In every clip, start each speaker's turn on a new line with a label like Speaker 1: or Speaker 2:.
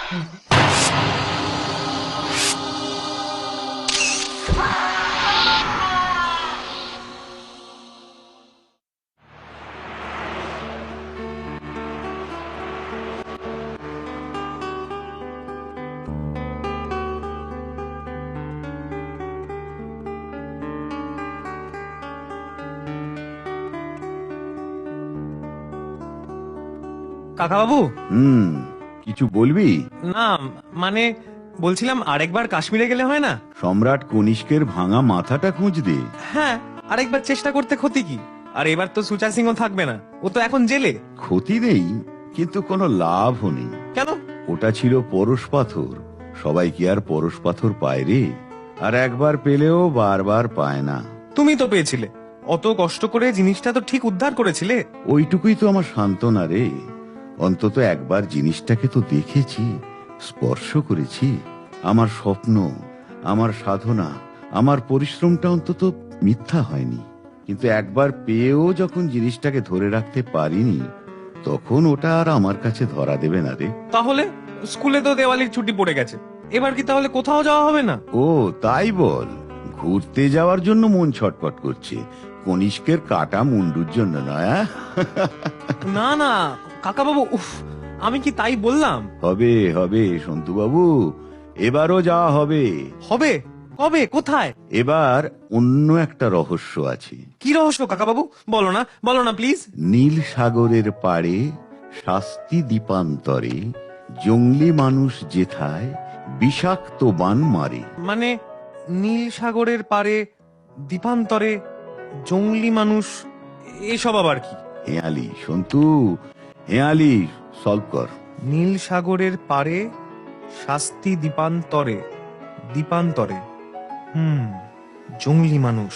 Speaker 1: কাকা বাবু,
Speaker 2: কিছু বলবি?
Speaker 1: না মানে বলছিলাম আরেকবার কাশ্মীরে গেলে হয় না?
Speaker 2: সম্রাট কনিষ্কের ভাঙা মাথাটা খুঁজ দে।
Speaker 1: হ্যাঁ, আরেকবার চেষ্টা করতে ক্ষতি কি? আর এবার তো সুচা সিংহ থাকবে না, ও তো এখন জেলে।
Speaker 2: ক্ষতি নেই, কিন্তু কোনো লাভও নেই।
Speaker 1: কেন?
Speaker 2: ওটা ছিল পরশ পাথর। সবাই কি আর পরশ পাথর পায় রে? আর একবার পেলেও বারবার পায় না।
Speaker 1: তুমি তো পেয়েছিলে, অত কষ্ট করে জিনিসটা তো ঠিক উদ্ধার করেছিলে।
Speaker 2: ওইটুকুই তো আমার সান্ত্বনা রে। অন্তত একবার জিনিসটাকে তো দেখেছি, স্পর্শ করেছি। আমার স্বপ্ন, আমার সাধনা, আমার পরিশ্রমটা অন্তত মিথ্যা হয়নি। কিন্তু একবার পেয়েও যখন জিনিসটাকে ধরে রাখতে পারিনি, তখন ওটা আর আমার কাছে ধরা দেবে না রে।
Speaker 1: তাহলে স্কুলে তো দেওয়ালির ছুটি পড়ে গেছে, এবার কি তাহলে কোথাও যাওয়া হবে না?
Speaker 2: ও তাই বল? ঘুরতে যাওয়ার জন্য মন ছটফট করছে, কনিষ্কের কাটা মুন্ডুর জন্য নয়।
Speaker 1: না না কাকা বাবু, উফ, আমি কি তাই বললাম?
Speaker 2: হবে হবে সন্তু বাবু, এবারও যাওয়া হবে।
Speaker 1: হবে? কবে, কোথায়?
Speaker 2: এবার অন্য একটা রহস্য আছে।
Speaker 1: কি রহস্য কাকা বাবু? বলো না, বলো না প্লিজ।
Speaker 2: নীল সাগরের পাড়ে, শাস্তি দ্বীপান্তরে, জঙ্গলি মানুষ যেথায় বিষাক্ত বান মারে।
Speaker 1: মানে নীল সাগরের পারে, দ্বীপান্তরে, জঙ্গলি মানুষ, এসব আবার কি?
Speaker 2: হেয়ালি সন্তু, হেয়ালি সলভ কর।
Speaker 1: নীল সাগরের পারে, শাস্তি দ্বীপান্তরে, দ্বীপান্তরে, জঙ্গলি মানুষ,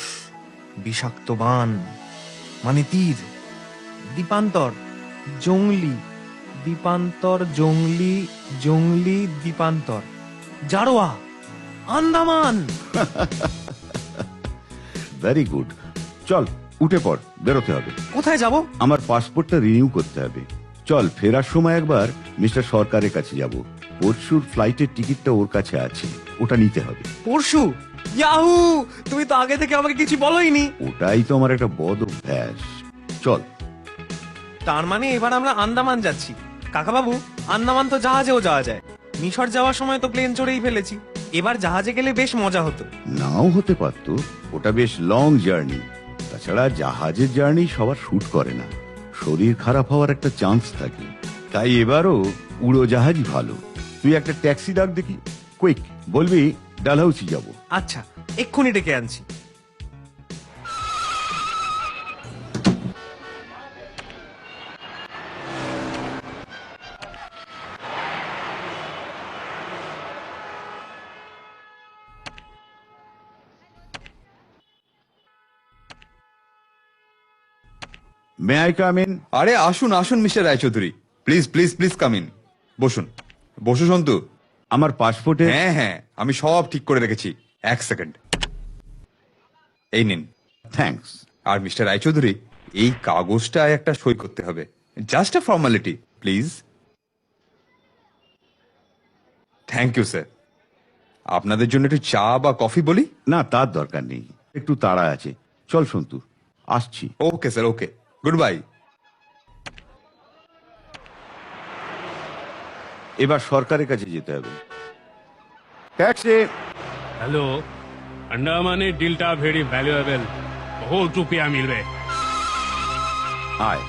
Speaker 1: বিষাক্ত বান মানে তীর, দ্বীপান্তর, জঙ্গলি, দ্বীপান্তর, জঙ্গলি, জঙ্গলি, দ্বীপান্তর, জারোয়া, আন্দামান।
Speaker 2: Very good. চল উঠে পড়, বেরোতে হবে।
Speaker 1: কোথায় যাব?
Speaker 2: আমার পাসপোর্টটা রিনিউ করতে হবে। চল, ফেরার সময় একবার মিস্টার সরকারের কাছে যাব। পরশুর ফ্লাইটের টিকিটটা ওর কাছে আছে, ওটা নিতে হবে।
Speaker 1: পরশু? ইয়াহু, তুমি তো আগে থেকে আমাকে কিছু বলোইনি।
Speaker 2: ওটাই তো আমার একটা বদ অভ্যাস। চল।
Speaker 1: তার মানে এবার আমরা আন্দামান যাচ্ছি। কাকা বাবু, আন্দামান তো জাহাজেও যাওয়া যায়, মিশর যাওয়ার সময় তো প্লেন চড়েই ফেলেছি, এবার জাহাজে গেলে বেশ মজা হতো।
Speaker 2: নাও হতে পারতো, ওটা বেশ লং জার্নি। তাছাড়া জাহাজের জার্নি সবার শুট করে না, শরীর খারাপ হওয়ার একটা চান্স থাকে। তাই এবারও উড়োজাহাজই ভালো। তুই একটা ট্যাক্সি ডাক দেখি, কুইক। বলবি ডালহাউসি যাব।
Speaker 1: আচ্ছা, এক্ষুনি ডেকে আনছি।
Speaker 2: May I come in?
Speaker 3: আরে আসুন আসুন mister Raychaudhuri, please please please come in. বসুন বসু সন্তু।
Speaker 2: আমার পাসপোর্টে।
Speaker 3: হ্যাঁ হ্যাঁ, আমি সব ঠিক করে রেখেছি। এক সেকেন্ড, এই নিন।
Speaker 2: থ্যাঙ্কস।
Speaker 3: আর মিস্টার রায়চৌধুরী, এই কাগজটা একটা সই করতে হবে, just a formality, please. Thank you sir. আপনাদের জন্য একটু চা বা কফি বলি?
Speaker 2: না, তার দরকার নেই, একটু তাড়া আছে। চল সন্তু, আসছি।
Speaker 3: ওকে স্যার, ওকে, গুড বাই।
Speaker 2: এবার সরকারের কাছে যেতে হবে। ট্যাক্সি।
Speaker 4: হ্যালো, আন্দামানের ডিলটা ভেরি ভ্যালুয়েবল, বহুত রুপিয়া মিলবে।
Speaker 2: আয়।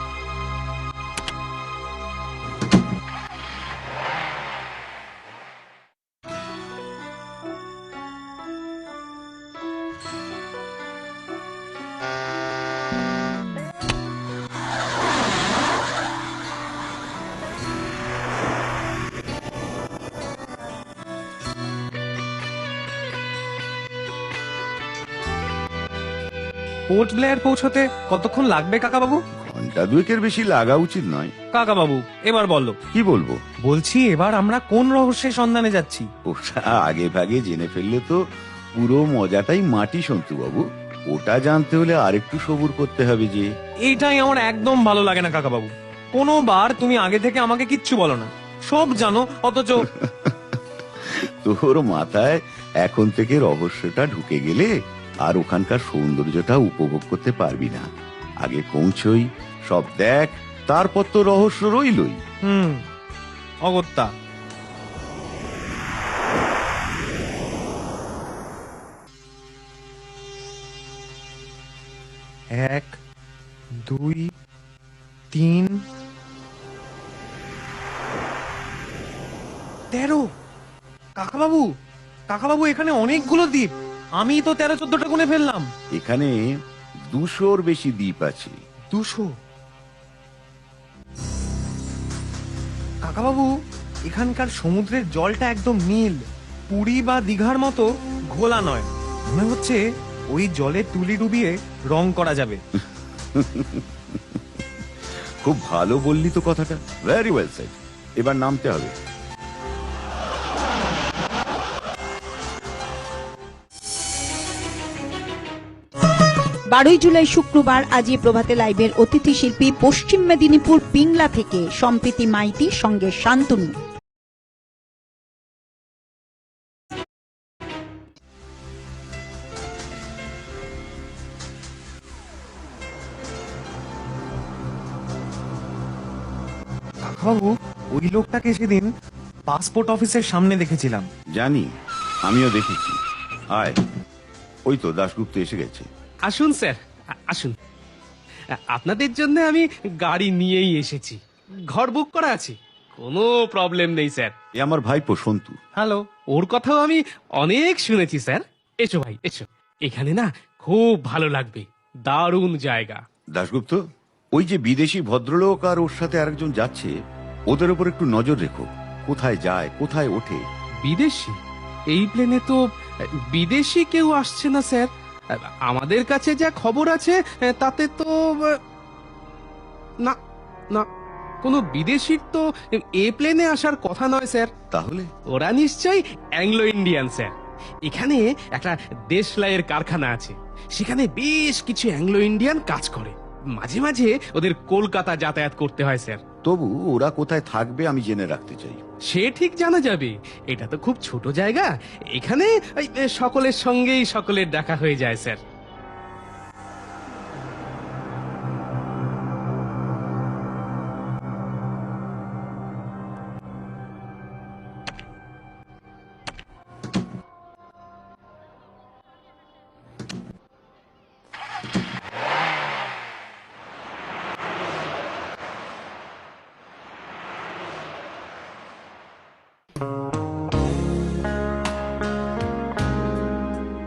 Speaker 1: পোর্ট ব্লেয়ার পৌঁছতে কতক্ষণ লাগবে কাকা বাবু?
Speaker 2: ঘন্টা দুয়েকের বেশি লাগা উচিত নয়।
Speaker 1: কাকা বাবু, এবার বলো।
Speaker 2: কি বলবো?
Speaker 1: বলছি এবার আমরা কোন রহস্যের সন্ধানে যাচ্ছি?
Speaker 2: ওটা আগে ভাগে জেনে ফেললে তো পুরো মজাটাই মাটি সন্তু বাবু। ওটা জানতে হলে আরেকটু সবুর করতে হবে যে।
Speaker 1: এইটাই আমার একদম ভালো লাগে না কাকা বাবু, কোনোবার তুমি আগে থেকে আমাকে কিচ্ছু বলো না, সব জানো অথচ
Speaker 2: তোর মাথায় এখন থেকে রহস্যটা ঢুকে গেলে আর ওখানকার সৌন্দর্যটা উপভোগ করতে পারবি না। আগে পৌঁছই, সব দেখ, তারপর তো রহস্য রইলই।
Speaker 1: অগত্যা। এক, দুই, তিন, 13। কাকাবাবু, কাকাবাবু, এখানে অনেকগুলো দ্বীপ। আমি তো 13-14টা গুনে ফেললাম।
Speaker 2: এখানে 200-র বেশি দ্বীপ আছে।
Speaker 1: 200? কাকাবাবু, এখানকার সমুদ্রের জলটা একদম নীল, পুরী বা দীঘার মতো ঘোলা নয়। মনে হচ্ছে ওই জলে তুলি ডুবিয়ে রং করা যাবে।
Speaker 2: খুব ভালো বললি তো কথাটা, ভেরি ওয়েল সেড। এবার নামতে হবে।
Speaker 5: বারোই জুলাই শুক্রবার আজি প্রভাতে লাইভের অতিথি শিল্পী পশ্চিম মেদিনীপুর পিংলা থেকে সম্প্রীতি মাইতি সঙ্গে শান্তনু।
Speaker 1: কাকাবাবু, ওই লোকটাকে সেদিন পাসপোর্ট অফিসের সামনে দেখেছিলাম।
Speaker 2: জানি, আমিও দেখেছি। আয়, ওই তো দাশগুপ্ত এসে গেছে।
Speaker 6: আসুন স্যার, আসুন। আপনাদের জন্য আমি গাড়ি নিয়েই এসেছি, ঘর বুক করা আছে, কোনো প্রবলেম নেই স্যার।
Speaker 2: এ আমার ভাইপো সন্তু।
Speaker 1: হ্যালো।
Speaker 6: ওর কথাও আমি অনেক শুনেছি স্যার। এসো ভাই, এসো। এখানে না খুব ভালো লাগবে, দারুণ জায়গা।
Speaker 2: দাশগুপ্ত, ওই যে বিদেশি ভদ্রলোক আর ওর সাথে আরেকজন যাচ্ছে, ওদের উপর একটু নজর রেখো। কোথায় যায়, কোথায় ওঠে।
Speaker 6: বিদেশি? এই প্লেনে তো বিদেশি কেউ আসছে না স্যার। আমাদের কাছে যা খবর আছে তাতে তো না, না, কোনো বিদেশির তো এ প্লেনে আসার কথা নয় স্যার।
Speaker 2: তাহলে
Speaker 6: ওরা নিশ্চয়ই অ্যাংলো ইন্ডিয়ান স্যার। এখানে একটা দেশলাইয়ের কারখানা আছে, সেখানে বেশ কিছু অ্যাংলো ইন্ডিয়ান কাজ করে। মাঝে মাঝে ওদের কলকাতা যাতায়াত করতে হয় স্যার।
Speaker 2: তবু ওরা কোথায় থাকবে আমি জেনে রাখতে চাই।
Speaker 6: সে ঠিক জানা যাবে, এটা তো খুব ছোট জায়গা। এখানে ওই সকলের সঙ্গেই সকলের দেখা হয়ে যায় স্যার।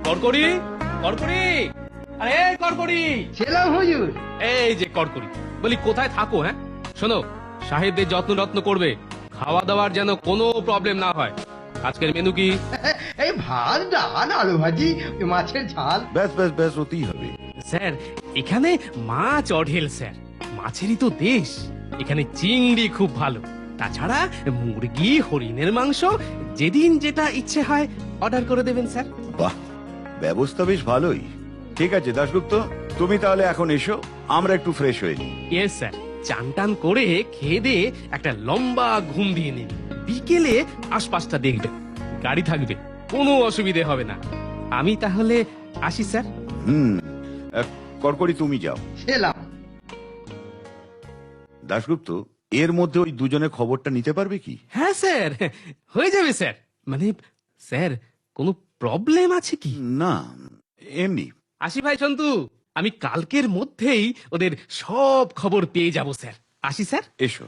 Speaker 6: করকরি, করকরি, আরে করকরি,
Speaker 7: ছিলাম হুজুর।
Speaker 6: এই যে করকরি, বলি কোথায় থাকো? হ্যাঁ শোনো, সাহেবদের যত্ন রত্ন করবে, খাওয়া দাওয়ার যেন কোনো প্রবলেম না হয়। আজকের মেনু কি?
Speaker 7: এই ভাত, ডাল, আলু ভাজি, মাছের ঝাল।
Speaker 2: ব্যাস ব্যাস ব্যাস, ওতেই হবে।
Speaker 6: স্যার এখানে মাছ অঢেল স্যার, মাছেরই তো দেশ। এখানে চিংড়ি খুব ভালো, তাছাড়া মুরগি, হরিণের মাংস, যেদিন যেটা ইচ্ছে হয় অর্ডার করে দেবেন স্যার।
Speaker 2: বাহ, ব্যবস্থা বেশ ভালোই। ঠিক আছে দাশগুপ্ত, তুমি তাহলে এখন এসো, আমরা একটু ফ্রেশ হয়ে নিই।
Speaker 6: ইয়েস স্যার, চান টান করে খেয়ে দিয়ে একটা লম্বা ঘুম দিয়ে নিন। বিকেলে আশপাশটা দেখবেন, গাড়ি থাকবে, কোনো অসুবিধে হবে না। আমি তাহলে আসি স্যার।
Speaker 2: করকরি তুমি যাও।
Speaker 7: ছিলাম।
Speaker 2: দাশগুপ্ত, এর মধ্যে ওই দুজনের খবরটা নিতে পারবে কি?
Speaker 6: হ্যাঁ স্যার, হয়ে যাবে স্যার। মানে স্যার, কোনো প্রবলেম আছে কি?
Speaker 2: না, এমনি।
Speaker 6: আসি ভাই সন্তু, আমি কালকের মধ্যেই ওদের সব খবর পেয়ে যাব স্যার। আসি স্যার।
Speaker 2: এসো।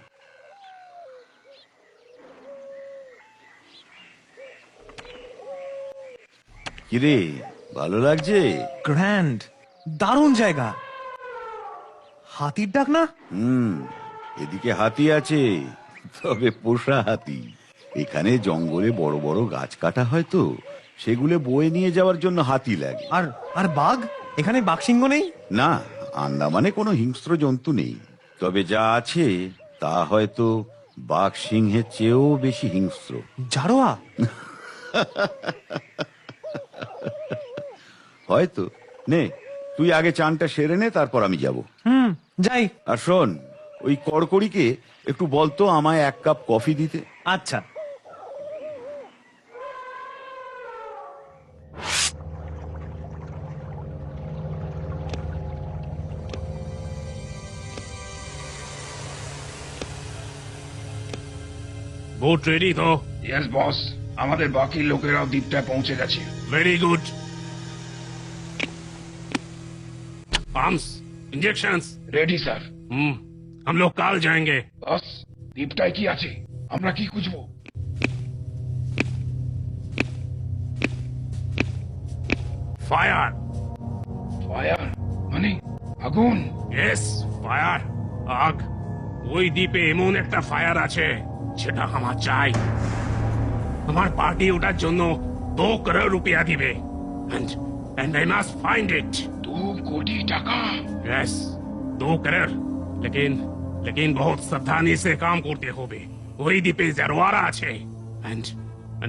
Speaker 2: কিরে, ভালো লাগছে?
Speaker 1: গ্র্যান্ড, দারুণ জায়গা। হাতির ডাক না?
Speaker 2: এদিকে হাতি আছে, তবে পোষা হাতি। এখানে জঙ্গলে বড় বড় গাছ কাটা হয় তো, সেগুলো বয়ে নিয়ে যাওয়ার জন্য হাতি লাগে।
Speaker 1: আর আর বাঘ? এখানে বাঘসিংহ নেই?
Speaker 2: না, আন্দামানে কোনো হিংস্র জন্তু নেই, তবে যা আছে তা হয়তো বাঘ সিংহের চেয়েও বেশি হিংস্র।
Speaker 1: জারোয়া?
Speaker 2: হয়তো। নে, তুই আগে চানটা সেরে নে, তারপর আমি যাব।
Speaker 1: যাই।
Speaker 2: আর শোন, ওই কড়কড়িকে একটু বলতো আমায় 1 কাপ কফি দিতে।
Speaker 1: আচ্ছা।
Speaker 4: बोट रेडी तो
Speaker 8: ইয়েস বস, আমাদের বাকি লোকেরাও দ্বীপটায় পৌঁছে গেছে।
Speaker 4: Very good. Arms, injections.
Speaker 8: Ready sir.
Speaker 4: हम लोग काल जाएंगे।
Speaker 8: বস, দ্বীপটায় কি আছে? আমরা কি খুঁজবো?
Speaker 4: फायर।
Speaker 8: ফায়ার মানে আগুন?
Speaker 4: यस, फायर, आग। ওই দ্বীপে এমন একটা ফায়ার আছে যেটা আমার চাই। আমার পার্টি ওটার জন্য 2 करोड़ रुपया দিবে। And I must find it.
Speaker 8: 2 কোটি টাকা?
Speaker 4: यस, 2 करोड़। लेकिन बहुत सावधानी से काम করতে হবে। ওই দ্বীপে জারোয়ারা আছে। And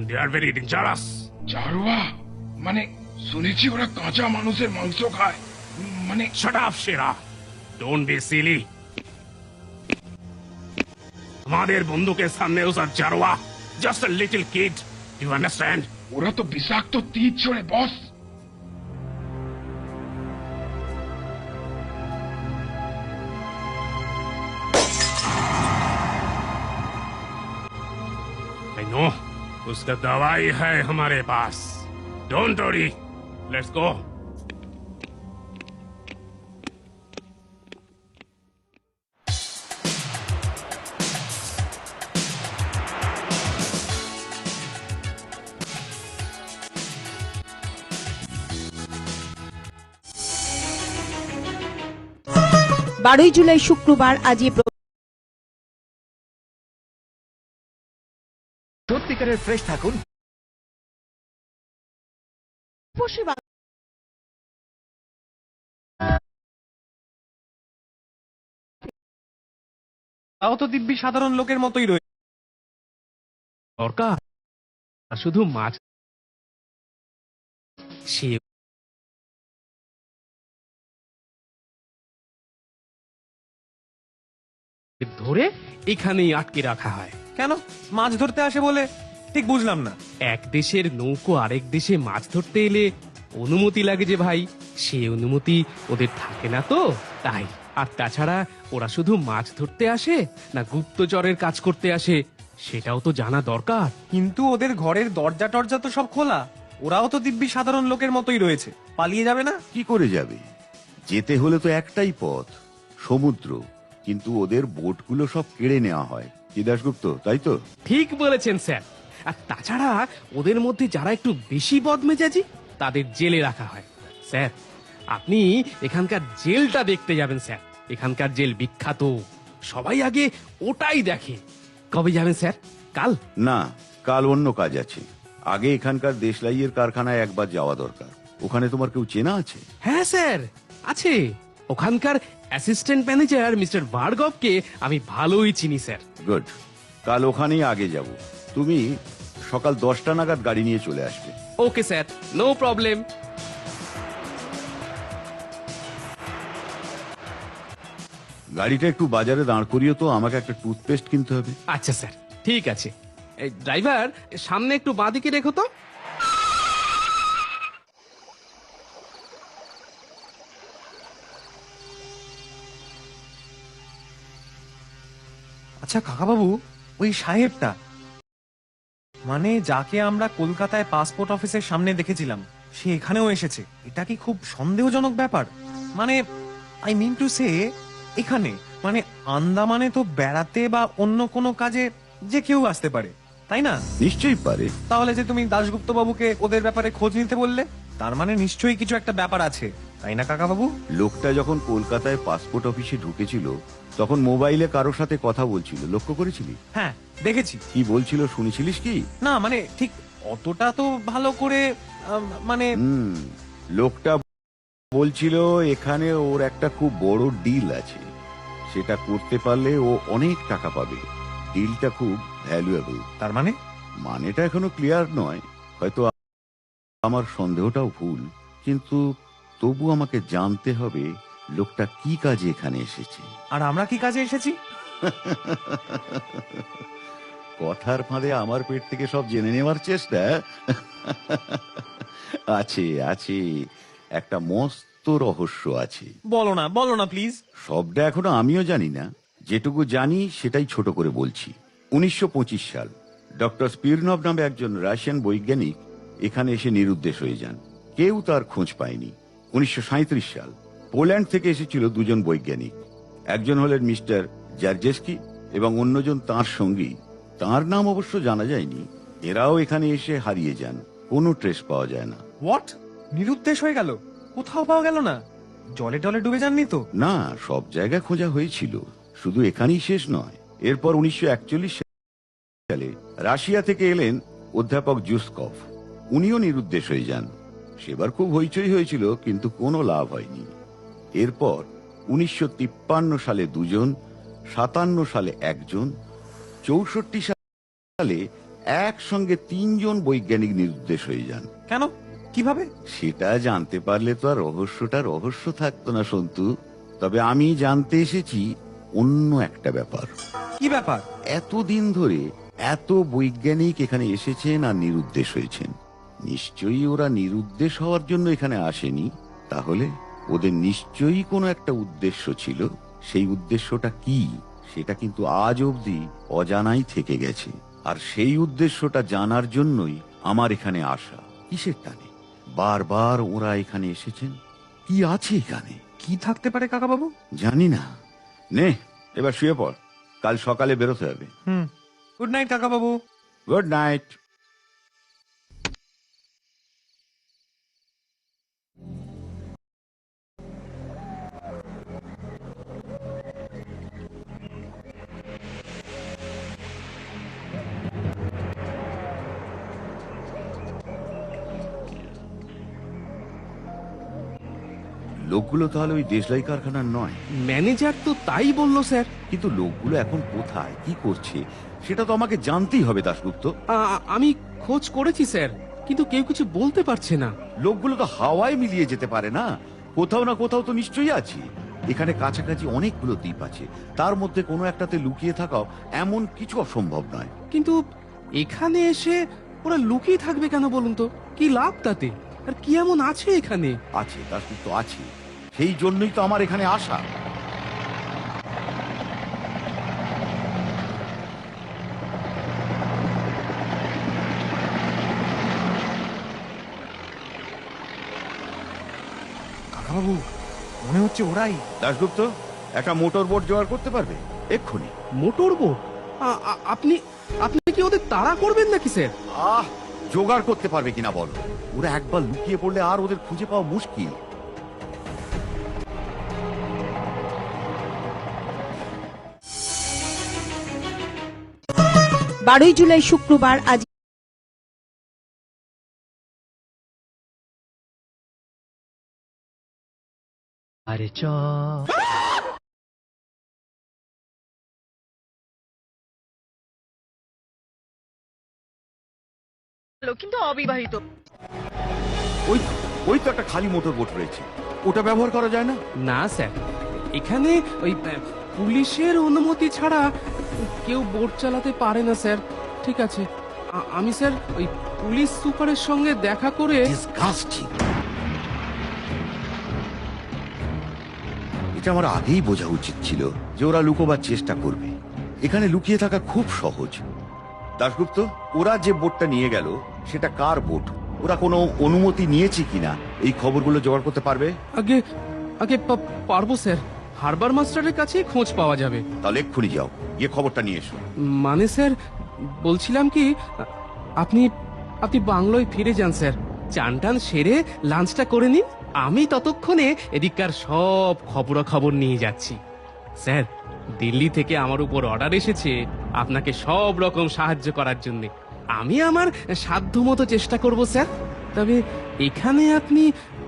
Speaker 4: they are very dangerous.
Speaker 8: Jarawa মানে শুনেছি ওরা কাঁচা মানুষের মাংস খায়। মানে
Speaker 4: Shut up, Shira. Don't be silly. আমাদের বন্দুকের সামনে ওসব Jarawa, just a little kid. Do you understand?
Speaker 8: ওরা তো বিষাক্ত তীর ছোড়ে বস।
Speaker 4: I know. उसका दवाई है हमारे पास. Don't worry. Let's go.
Speaker 5: বারোই জুলাই শুক্রবার আজ এই
Speaker 9: সত্যিকারের ফ্রেশ থাকুন।
Speaker 1: তাও তো দিব্যি সাধারণ লোকের মতোই রয়েছে।
Speaker 6: দরকার আর শুধু মাছ সে ধরে এখানেই আটকে রাখা হয়।
Speaker 1: কেন মাছ ধরতে আসে বলে? ঠিক বুঝলাম না।
Speaker 6: এক দেশের নৌকো আরেক দেশে মাছ ধরতে এলে অনুমতি লাগে যে ভাই, সে অনুমতি ওদের থাকে না তো তাই। আর তাছাড়া ওরা শুধু মাছ ধরতে আসে না গুপ্তচরের কাজ করতে আসে সেটাও তো জানা দরকার।
Speaker 1: কিন্তু ওদের ঘরের দরজা টরজা তো সব খোলা। ওরাও তো দিব্যি সাধারণ লোকের মতোই রয়েছে। পালিয়ে যাবে না?
Speaker 2: কি করে যাবে? যেতে হলে তো একটাই পথ, সমুদ্র। কিন্তু ওদের বোটগুলো সব কেড়ে নেওয়া হয়। কি দাশগুপ্ত, তাই তো?
Speaker 6: ঠিক বলেছেন স্যার। আর তাছাড়া ওদের মধ্যে যারা একটু বেশি বদমেজাজি তাদের জেলে রাখা হয়। স্যার আপনি এখানকার জেলটা দেখতে যাবেন স্যার। এখানকার জেল বিখ্যাত, সবাই আগে ওটাই দেখে। কবে যাবেন স্যার? কাল?
Speaker 2: না, কাল অন্য কাজ আছে। আগে এখানকার দেশলাইয়ের কারখানায় একবার যাওয়া দরকার। ওখানে তোমার কেউ চেনা আছে?
Speaker 6: হ্যাঁ স্যার, আছে। ওখানকার অ্যাসিস্ট্যান্ট ম্যানেজার মিস্টার ভার্গবকে আমি ভালোই চিনি স্যার।
Speaker 2: গুড, কাল ওখানেই আগে যাব। তুমি সকাল 10টা নাগাদ গাড়ি নিয়ে চলে আসবে।
Speaker 6: Okay sir, no problem.
Speaker 2: গাড়িটা একটু বাজারে দাঁড় করিয়ে তো, আমাকে একটা টুথপেস্ট কিনতে হবে।
Speaker 6: আচ্ছা স্যার, ঠিক আছে। এই ড্রাইভার, সামনে একটু বাঁদিকে রেখো তো।
Speaker 1: আচ্ছা কাকাবাবু, ওই সাহেবটা মানে যাকে আমরা কলকাতায় পাসপোর্ট অফিসের সামনে দেখেছিলাম, সে এখানেও এসেছে। এটা কি খুব সন্দেহজনক ব্যাপার? মানে আই মিন টু সে, এখানে মানে আন্দামানে তো বেড়াতে বা অন্য কোনো কাজে যে কেউ আসতে পারে, তাই না?
Speaker 2: নিশ্চয়ই পারে।
Speaker 1: তাহলে যে তুমি দাশগুপ্ত বাবুকে ওদের ব্যাপারে খোঁজ নিতে বললে, তার মানে নিশ্চয়ই কিছু একটা ব্যাপার আছে, তাই না কাকাবাবু?
Speaker 2: লোকটা যখন কলকাতায় পাসপোর্ট অফিসে ঢুকেছিল তখন মোবাইলে কারোর সাথে কথা বলছিল, লক্ষ্য করেছিলি?
Speaker 1: হ্যাঁ দেখেছি।
Speaker 2: কি বলছিল শুনেছিলিস কি?
Speaker 1: না মানে ঠিক অতটা তো ভালো করে মানে
Speaker 2: লোকটা বলছিল এখানে ওর একটা খুব বড় ডিল আছে, সেটা করতে পারলে ও অনেক টাকা পাবে। ডিলটা খুব ভ্যালুয়েবল।
Speaker 1: তার মানে?
Speaker 2: মানেটা এখনো ক্লিয়ার নয়, হয়তো আমার সন্দেহটাও ভুল, কিন্তু তবু আমাকে জানতে হবে লোকটা কি কাজে এখানে এসেছে।
Speaker 1: আর আমরা কি কাজে এসেছি?
Speaker 2: কথার ফাঁদে আমার পেট থেকে সব জেনে নেওয়ার চেষ্টা। আছে আছে, একটা মস্ত রহস্য আছে।
Speaker 1: বলো না প্লিজ।
Speaker 2: সবটা এখনো আমিও জানি না, যেটুকু জানি সেটাই ছোট করে বলছি। 1925 সাল ডক্টর স্পিরনভ নামে একজন রাশিয়ান বৈজ্ঞানিক এখানে এসে নিরুদ্দেশ হয়ে যান। কেউ তার খোঁজ পায়নি। 1937 সাল পোল্যান্ড থেকে এসেছিল দুজন বৈজ্ঞানিক। একজন হলেন মিস্টার জার্জেস্কি এবং অন্যজন তাঁর সঙ্গী। তার নাম অবশ্য জানা যায়নি। এরাও এখানে এসে হারিয়ে যান, কোনো ট্রেস পাওয়া যায় না।
Speaker 1: হোয়াট? নিরুদ্দেশ হয়ে গেল? কোথাও পাওয়া গেল না? জলে টলে ডুবে যাননি তো?
Speaker 2: না, সব জায়গায় খোঁজা হয়েছিল, শুধু এখানেই শেষ নয়। এরপর 1941 সালে রাশিয়া থেকে এলেন অধ্যাপক জুসকভ। উনিও নিরুদ্দেশ হয়ে যান। সেবার খুব হইচই হয়েছিল, কিন্তু কোনো লাভ হয়নি। এরপর 1953 সালে দুজন, 57 সালে একজন, 64 সালে একসঙ্গে 3 জন বৈজ্ঞানিক নিরুদ্দেশ হয়ে যান।
Speaker 1: কেন? কিভাবে?
Speaker 2: সেটা জানতে পারলে তো আর রহস্যটা রহস্য থাকতো না সন্তু। তবে আমি জানতে এসেছি অন্য একটা ব্যাপার।
Speaker 1: কি ব্যাপার?
Speaker 2: এতদিন ধরে এত বৈজ্ঞানিক এখানে এসেছেন আর নিরুদ্দেশ হয়েছেন। নিশ্চয়ই ওরা নিরুদ্দেশ হওয়ার জন্য এখানে আসেনি। তাহলে ওদের নিশ্চয়ই কোনো একটা উদ্দেশ্য ছিল। সেই উদ্দেশ্যটা কি, সেটা কিন্তু আজ অবধি অজানাই থেকে গেছে। আর সেই উদ্দেশ্যটা জানার জন্যই আমার এখানে আসা। কিসের টানে বারবার ওরা এখানে এসেছেন? কি আছে এখানে?
Speaker 1: কি থাকতে পারে কাকাবাবু?
Speaker 2: জানি না। নে, এবার শুয়ে পড়, কাল সকালে বেরোতে হবে।
Speaker 1: Good night Kakababu.
Speaker 2: Good night. লোকগুলো তাহলে ওই দেশলাই কারখানার নয়?
Speaker 6: ম্যানেজার তো তাই বললো স্যার।
Speaker 2: কিন্তু লোকগুলো এখন কোথায়, কি করছে, সেটা তো আমাকে জানতেই হবে দাশগুপ্ত।
Speaker 6: আমি খোঁজ করেছি স্যার, কিন্তু কেউ কিছু বলতে পারছে না।
Speaker 2: লোকগুলো তো হাওয়ায় মিলিয়ে যেতে পারে না, কোথাও না কোথাও তো নিশ্চয়ই আছে। এখানে কাছাকাছি অনেকগুলো দ্বীপ আছে, তার মধ্যে কোনো একটাতে লুকিয়ে থাকাও এমন কিছু অসম্ভব নয়।
Speaker 6: কিন্তু এখানে এসে ওরা লুকিয়ে থাকবে কেন বলুন তো? কি লাভ তাতে? আর কি এমন আছে এখানে?
Speaker 2: আছে, দাশগুপ্ত আছে, সেই জন্যই তো আমার এখানে আসা।
Speaker 1: কাকাবাবু, মনে হচ্ছে ওরাই।
Speaker 2: দাশগুপ্ত, একটা মোটর বোট জোগাড় করতে পারবে এক্ষুনি?
Speaker 6: Motor boat? আপনি আপনি কি ওদের তাড়া করবেন নাকি স্যার?
Speaker 2: জোগাড় করতে পারবে কিনা বলো। ওরা একবার লুকিয়ে পড়লে আর ওদের খুঁজে পাওয়া মুশকিল।
Speaker 5: 12 জুলাই শুক্রবার আজ
Speaker 9: কিন্তু অবিবাহিত।
Speaker 2: ওই ওই তো একটা খালি মোটর বোট রয়েছে, ওটা ব্যবহার করা যায় না?
Speaker 6: না স্যার, এখানে ওই পুলিশের অনুমতি ছাড়া কেউ বোট চালাতে পারে না স্যার। ঠিক আছে, আমি স্যার ওই পুলিশ সুপারের সঙ্গে দেখা করে।
Speaker 2: Disgusting! এটা আমার আগেই বোঝা উচিত ছিল যে ওরা লুকোবার চেষ্টা করবে। এখানে লুকিয়ে থাকা খুব সহজ। দাশগুপ্ত, ওরা যে বোটটা নিয়ে গেল সেটা কার বোট? ওরা কোনো অনুমতি নিয়েছে কিনা এই খবরগুলো জোগাড় করতে পারবে?
Speaker 6: আগে আগে পারবো স্যার, হারবার মাস্টারের কাছে খোঁজ পাওয়া যাবে।
Speaker 2: তাহলে এক্ষুনি যাও, গিয়ে খবরটা নিয়ে এসো।
Speaker 6: মানে স্যার, বলছিলাম কি, আপনি আপনি বাংলোয় ফিরে যান স্যার, চান টান সেরে লাঞ্চটা করে নিন। আমি ততক্ষণে এদিককার সব খবরাখবর নিয়ে যাচ্ছি। স্যার, দিল্লি থেকে আমার উপর অর্ডার এসেছে আপনাকে সব রকম সাহায্য করার জন্য। আমি আমার সাধ্যমতো চেষ্টা করব স্যার। তবে এখানে আপনি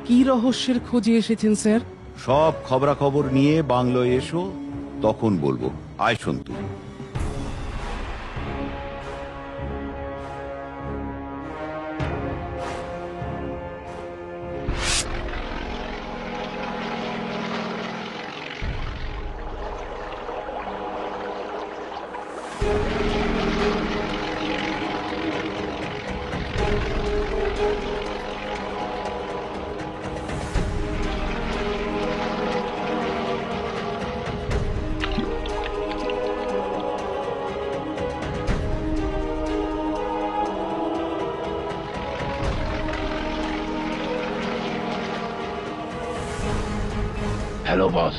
Speaker 6: কি রহস্যের খোঁজে এসেছেন স্যার?
Speaker 2: সব খবরাখবর নিয়ে বাংলোয় এসো, তখন বলবো। আয় সন্তু।
Speaker 8: হ্যালো বস,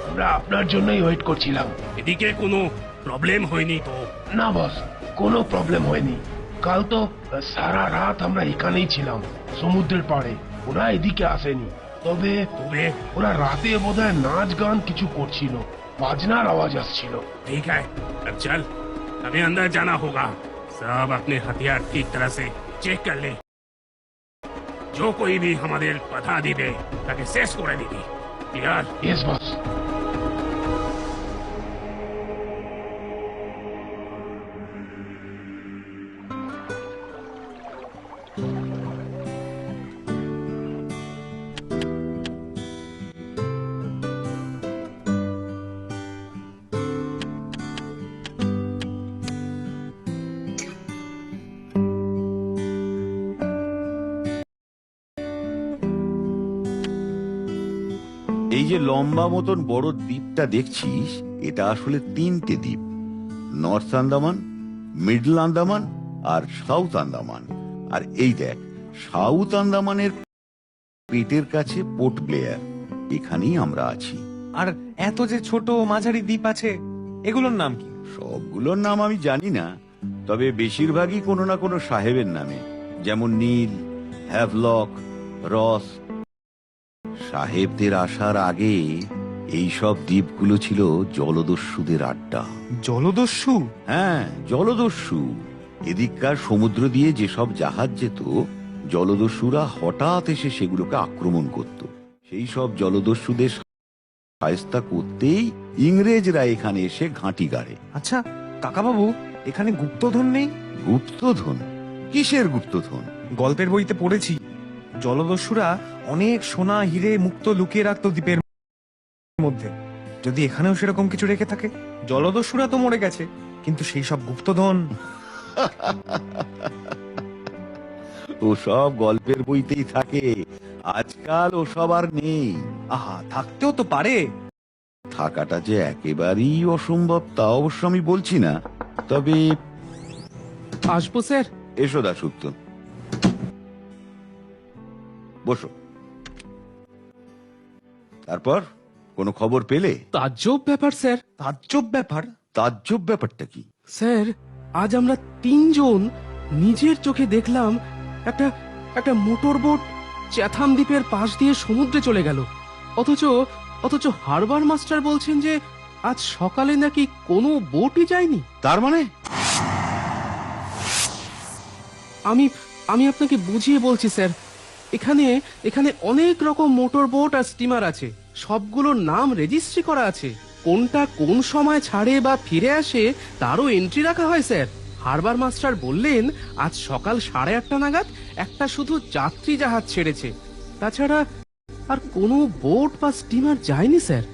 Speaker 8: আমরা আপনার জন্যই ওয়েট করছিলাম।
Speaker 4: এদিকে কোনো প্রবলেম হয়নি তো?
Speaker 8: না বস, কোনো প্রবলেম হয়নি। কাল তো সারা রাত আমরা এখানেই ছিলাম, সমুদ্রের পাড়ে। ওরা এদিকে আসেনি। তবে
Speaker 4: তবে
Speaker 8: ওরা রাতে বোধহয় নাচ গান কিছু করছিল, বাজনার আওয়াজ আসছিল।
Speaker 4: ठीक है, अब चल, हमें अंदर जाना होगा। सब अपने हथियार ठीक तरह से चेक कर ले। जो कोई भी हमारे बाधा दिबे ताके शेष করে দিবি। ক্লিয়ার?
Speaker 8: Yes boss.
Speaker 2: এই যে লম্বা মতন বড় দ্বীপটা দেখছিস, এটা আসলে 3টে দ্বীপ। নর্থ আন্দামান, মিডল আন্দামান আর সাউথ আন্দামান। আর এই দেখ, সাউথ আন্দামানের পেটের কাছে পোর্ট ব্লেয়ার, এখানেই আমরা আছি।
Speaker 1: আর এত যে ছোট মাঝারি দ্বীপ আছে, এগুলোর নাম কি?
Speaker 2: সবগুলোর নাম আমি জানি না, তবে বেশিরভাগই কোনো না কোনো সাহেবের নামে, যেমন নীল, হ্যাভলক, রস। সাহেবদের আসার আগে এই সব দ্বীপগুলো ছিল জলদস্যুদের আড্ডা।
Speaker 1: জলদস্যু?
Speaker 2: হ্যাঁ, জলদস্যু। এদিককার সমুদ্র দিয়ে যেসব জাহাজ যেত, জলদস্যুরা হঠাৎ এসে সেগুলোকে আক্রমণ করত। সেই সব জলদস্যুদের শায়েস্তা করতেই ইংরেজরা এখানে এসে ঘাঁটি গাড়ে।
Speaker 1: আচ্ছা কাকাবাবু, এখানে গুপ্তধন নেই?
Speaker 2: গুপ্তধন? কিসের গুপ্তধন?
Speaker 1: গল্পের বইতে পড়েছি, জলদস্যুরা অনেক সোনা হিরে মুক্ত লুকিয়ে রাখতো দ্বীপের মধ্যে। যদি এখানেও সেরকম কিছু রেখে থাকে। জলদস্যুরা তো মরে গেছে, কিন্তু সেই সব গুপ্তধন?
Speaker 2: ওসব গল্পের বইতেই থাকে, আজকাল ওসব আর নেই।
Speaker 1: আহা, থাকতেও তো পারে।
Speaker 2: থাকাটা যে একেবারেই অসম্ভব তা অবশ্য আমি বলছি না, তবে
Speaker 6: আসবো স্যার?
Speaker 2: এসো দাসগুপ্ত, বসো। তারপর কোনো খবর পেলে?
Speaker 6: তাজ্জব ব্যাপার স্যার।
Speaker 1: তাজ্জব ব্যাপার?
Speaker 2: তাজ্জব ব্যাপারটা কি?
Speaker 6: স্যার, আজ আমরা 3জন নিজের চোখে দেখলাম একটা একটা মোটর বোট চ্যাথাম দ্বীপের পাশ দিয়ে সমুদ্রে চলে গেল। অথচ অথচ হারবার মাস্টার বলছেন যে আজ সকালে নাকি কোনো বোটই যায়নি।
Speaker 2: তার মানে?
Speaker 6: আমি আমি আপনাকে বুঝিয়ে বলছি স্যার। এখানে এখানে অনেক রকম মোটর বোট আর স্টিমার আছে, সবগুলোর নাম রেজিস্ট্রি করা আছে। কোনটা কোন সময় ছাড়ে বা ফিরে আসে তারও এন্ট্রি রাখা হয় স্যার। হারবার মাস্টার বললেন আজ সকাল 8:30 নাগাদ একটা শুধু যাত্রী জাহাজ ছেড়েছে, তাছাড়া আর কোনো বোট বা স্টিমার যায়নি স্যার।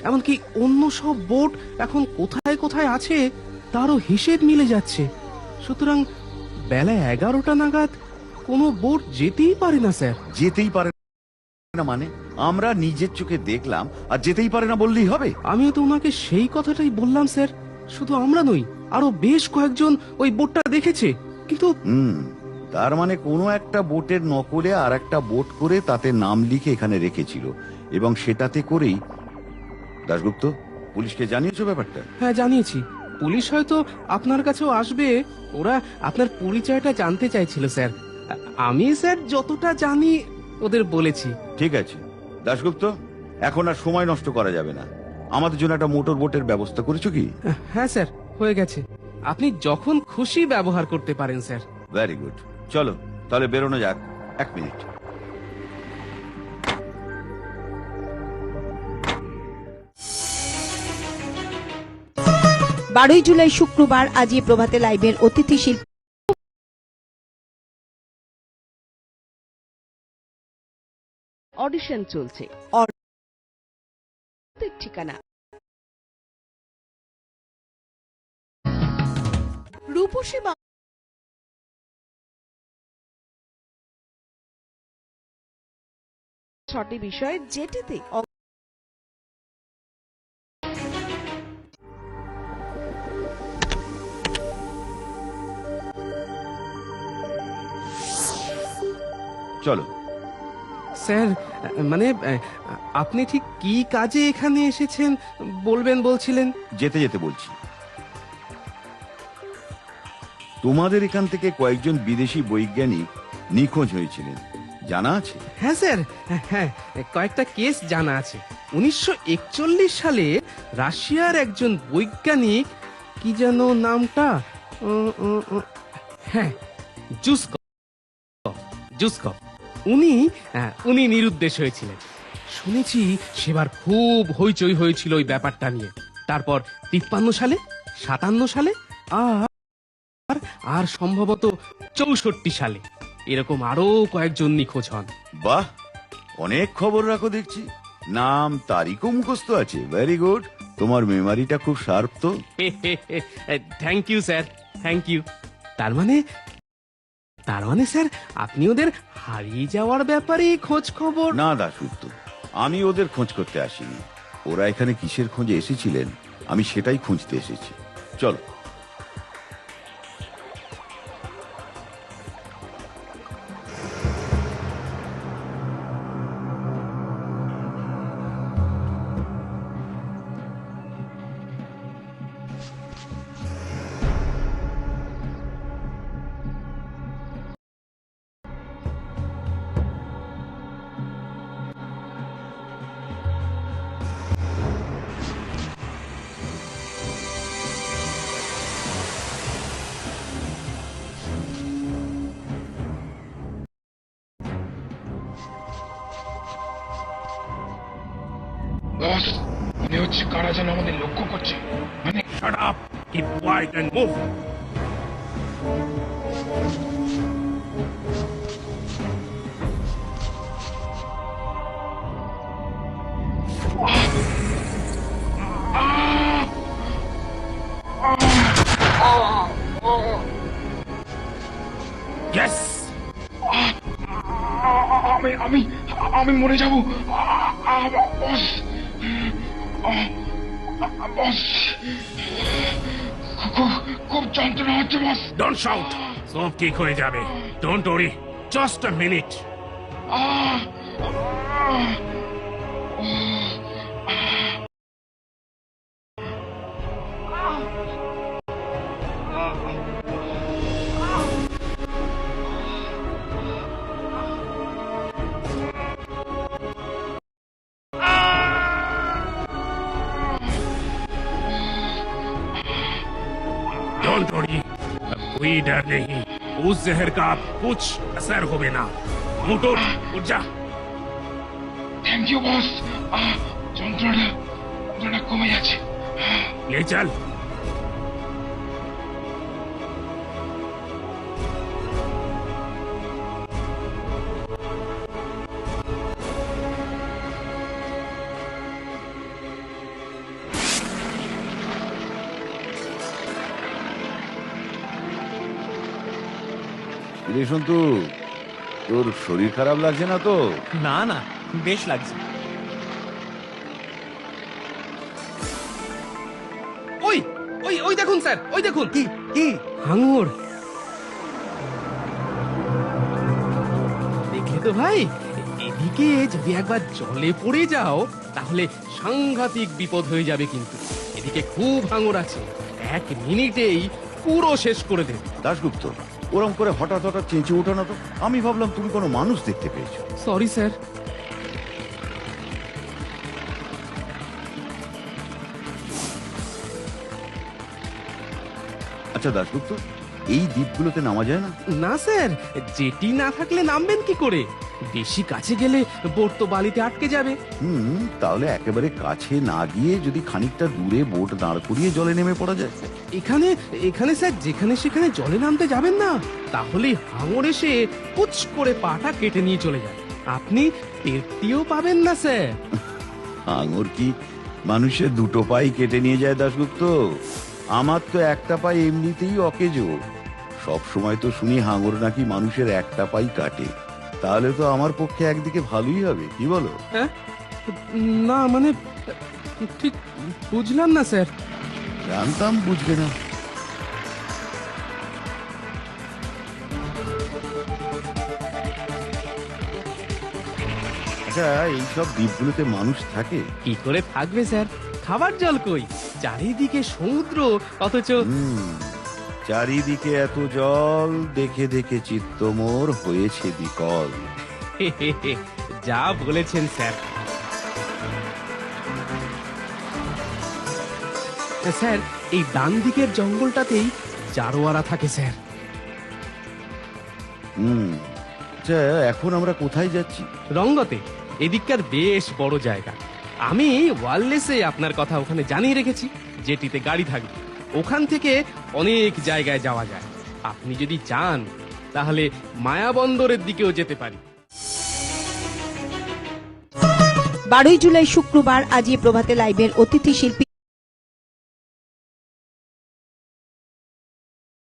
Speaker 6: এমনকি অন্য সব বোট এখন কোথায় কোথায় আছে তারও হিসেব মিলে যাচ্ছে। সুতরাং বেলা 11টা নাগাদ কোনো বোট যেতেই পারে না স্যার।
Speaker 2: যেতেই পারে না মানে? আমরা নিজের চোখে দেখলাম আর যেতেই পারে না বললেই হবে?
Speaker 6: আমিও তো ওনাকে সেই কথাটাই বললাম স্যার। শুধু আমরা নই, আরো বেশ কয়েকজন ওই বোটটা দেখেছে, কিন্তু
Speaker 2: তার মানে কোনো একটা বোটের নকলে আর একটা বোট করে তাতে নাম লিখে এখানে রেখেছিল, এবং সেটাতে করেই। দাশগুপ্ত, পুলিশকে জানিয়েছো ব্যাপারটা?
Speaker 6: হ্যাঁ জানিয়েছি। পুলিশ হয়তো আপনার কাছেও আসবে। ওরা আপনার পরিচয়টা জানতে চাইছিল স্যার। আমি স্যার যতটা জানি ওদের বলেছি।
Speaker 2: ঠিক আছে দাশগুপ্ত, এখন আর সময় নষ্ট করা যাবে না। আমাদের জন্য একটা মোটর বোটের ব্যবস্থা করেছো কি?
Speaker 6: হ্যাঁ স্যার, হয়ে গেছে। আপনি যখন খুশি ব্যবহার করতে পারেন স্যার।
Speaker 2: ভেরি গুড, চলো তাহলে বেরোনো যাক। 1 মিনিট।
Speaker 5: 12ই জুলাই শুক্রবার আজি প্রভাতে লাইভের অতিথি শিল্পী
Speaker 9: অডিশন চলছে। ঠিকানা রূপসী ছটি বিষয় যেটিতে
Speaker 2: চলো
Speaker 6: স্যার মানে আপনি ঠিক কি কাজে এখানে এসেছেন বলবেন বলছিলেন?
Speaker 2: যেতে যেতে বলছি। তোমাদের এখান থেকে কয়েকজন বিদেশি বৈজ্ঞানিক নিখোঁজ হয়েছিলেন, জানা আছে?
Speaker 6: হ্যাঁ স্যার, হ্যাঁ কয়েকটা কেস জানা আছে। 1941 সালে রাশিয়ার একজন বৈজ্ঞানিক, কি যেন নামটা, হ্যাঁ জুসকভ, জুসকভ, উনি নিরুদ্দেশ হয়েছিলেন। শুনেছি সেবার খুব হইচই হয়েছিল ওই ব্যাপারটা নিয়ে। তারপর 53 সালে, 57 সালে, আর সম্ভবত 64 সালে এরকম আরো কয়েকজন নিখোঁজ হন।
Speaker 2: বাহ, অনেক খবর রাখো দেখছি, নাম তারিখও মুখস্থ আছে। ভেরি গুড, তোমার মেমারিটা খুব শার্প তো।
Speaker 6: Thank you sir, thank you. তার মানে স্যার আপনি ওদের হারিয়ে যাওয়ার ব্যাপারে খোঁজ খবর?
Speaker 2: না দাশগুপ্ত, আমি ওদের খোঁজ করতে আসিনি। ওরা এখানে কিসের খোঁজে এসেছিলেন আমি সেটাই খুঁজতে এসেছি। চলো।
Speaker 8: বস, মনে হচ্ছে কারা যেন আমাদের লক্ষ্য করছে। মানে
Speaker 4: Shut up! Keep quiet and move! Yes!
Speaker 8: আমি মরে যাব বস। বস, খুব যন্ত্রণা হচ্ছে বস।
Speaker 4: Don't shout! সব ঠিক হয়ে যাবে। Don't worry. Just a minute. Don't worry. कोई डर नहीं। उस जहर का कुछ असर होवे ना। उठ उठ, उठ जा।
Speaker 8: Thank you boss. যন্ত্রণা কমে যাচ্ছে।
Speaker 4: ले चल।
Speaker 2: রে সন্তু, তোর শরীর খারাপ লাগছে না তো?
Speaker 1: না না, বেশ লাগছে।
Speaker 6: ওই ওই ওই দেখুন স্যার, ওই দেখুন।
Speaker 1: কি কি?
Speaker 6: হাঙর দেখলে তো ভাই, এদিকে যদি একবার জলে পড়ে যাও তাহলে সাংঘাতিক বিপদ হয়ে যাবে। কিন্তু এদিকে খুব হাঙর আছে, 1 মিনিটেই পুরো শেষ করে দেবে।
Speaker 2: দাশগুপ্ত, ওরম করে হঠাৎ হঠাৎ চেঁচে ওঠো না তো। আমি ভাবলাম তুমি কোনো মানুষ দেখতে পেয়েছো।
Speaker 6: Sorry sir.
Speaker 2: আচ্ছা দাশগুপ্ত, এই দ্বীপগুলোতে নামা যায় না?
Speaker 6: না স্যার, জেটি না থাকলে নামবেন কি করে? বেশি কাছে গেলে বোট তো বালিতে আটকে যাবে।
Speaker 2: তাহলে একেবারে কাছে না গিয়ে যদি খানিকটা দূরে বোট দাঁড় করিয়ে জলে নেমে পড়া যায়।
Speaker 6: এখানে স্যার যেখানে সেখানে জলে নামতে যাবেন না, তাহলে হাঙর এসে পুচ করে পাটা কেটে নিয়ে চলে যাবে। আপনি টেরটিও পাবেন না স্যার।
Speaker 2: হাঙর কি মানুষের দুটো পাই কেটে নিয়ে যায় দাশগুপ্ত? আমার তো একটা পাই এমনিতেই অকেজো। সব সময় তো শুনি হাঙর নাকি মানুষের একটা পাই কাটে। তাহলে তো আমার পক্ষে একদিকে ভালোই হবে, কি বলো?
Speaker 6: হ্যাঁ, না মানে ঠিক বুঝলাম না স্যার।
Speaker 2: জানতাম বুঝবে না। আচ্ছা এইসব দ্বীপগুলোতে মানুষ থাকে?
Speaker 6: কি করে থাকবে স্যার, খাবার জল কই, চারিদিকে সমুদ্র, অথচ
Speaker 2: চারিদিকে এত জল দেখে দেখে চিত্ত মোর হয়েছে বিকল।
Speaker 6: যা বলেছেন স্যার। স্যার এই ডান দিকের জঙ্গলটাতেই জারোয়ারা থাকে স্যার।
Speaker 2: আচ্ছা এখন আমরা কোথায় যাচ্ছি?
Speaker 6: রঙ্গতে, এদিককার বেশ বড় জায়গা। আমি ওয়ারলেসে আপনার কথা ওখানে জানিয়ে রেখেছি, যেটিতে গাড়ি থাকবে। ওখান থেকে অনেক জায়গায় যাওয়া যায়। আপনি যদি চান তাহলে মায়াবন্দরের দিকেও যেতে পারি।
Speaker 5: 12ই জুলাই শুক্রবার আজি প্রভাতে লাইভের অতিথি শিল্পী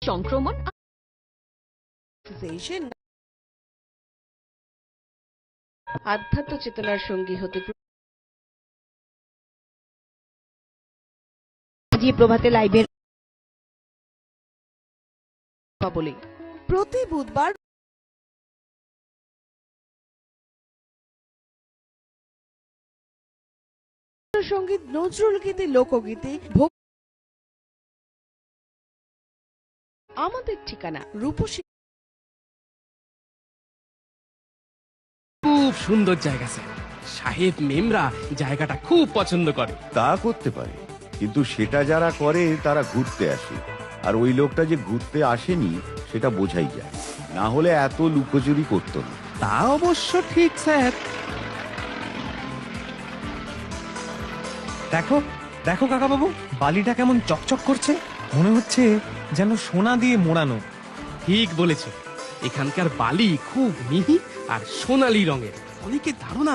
Speaker 9: সংক্রমণ আধ্যাত্ম চেতনার সঙ্গী হতে
Speaker 5: আজি প্রভাতে লাইভের
Speaker 9: বলে প্রতি বুধবার সঙ্গীত, নজরুল গীতি, লোকগীতি, আমাদের ঠিকানা রূপসী।
Speaker 6: খুব সুন্দর জায়গা স্যার, সাহেব মেমরা জায়গাটা খুব পছন্দ করে।
Speaker 2: তা করতে পারে, কিন্তু সেটা যারা করে তারা ঘুরতে আসে, আর ওই লোকটা যে ঘুরতে আসেনি সেটা বোঝাই যায়, না হলে এত লুকোচুরি করতো না।
Speaker 6: তা অবশ্য ঠিক স্যার।
Speaker 1: দেখো দেখো কাকা বাবু, বালিটা কেমন চকচক করছে, মনে হচ্ছে যেন সোনা দিয়ে মোড়ানো।
Speaker 6: ঠিক বলেছে, এখানকার বালি খুব মিহি আর সোনালী রঙের। অনেকের ধারণা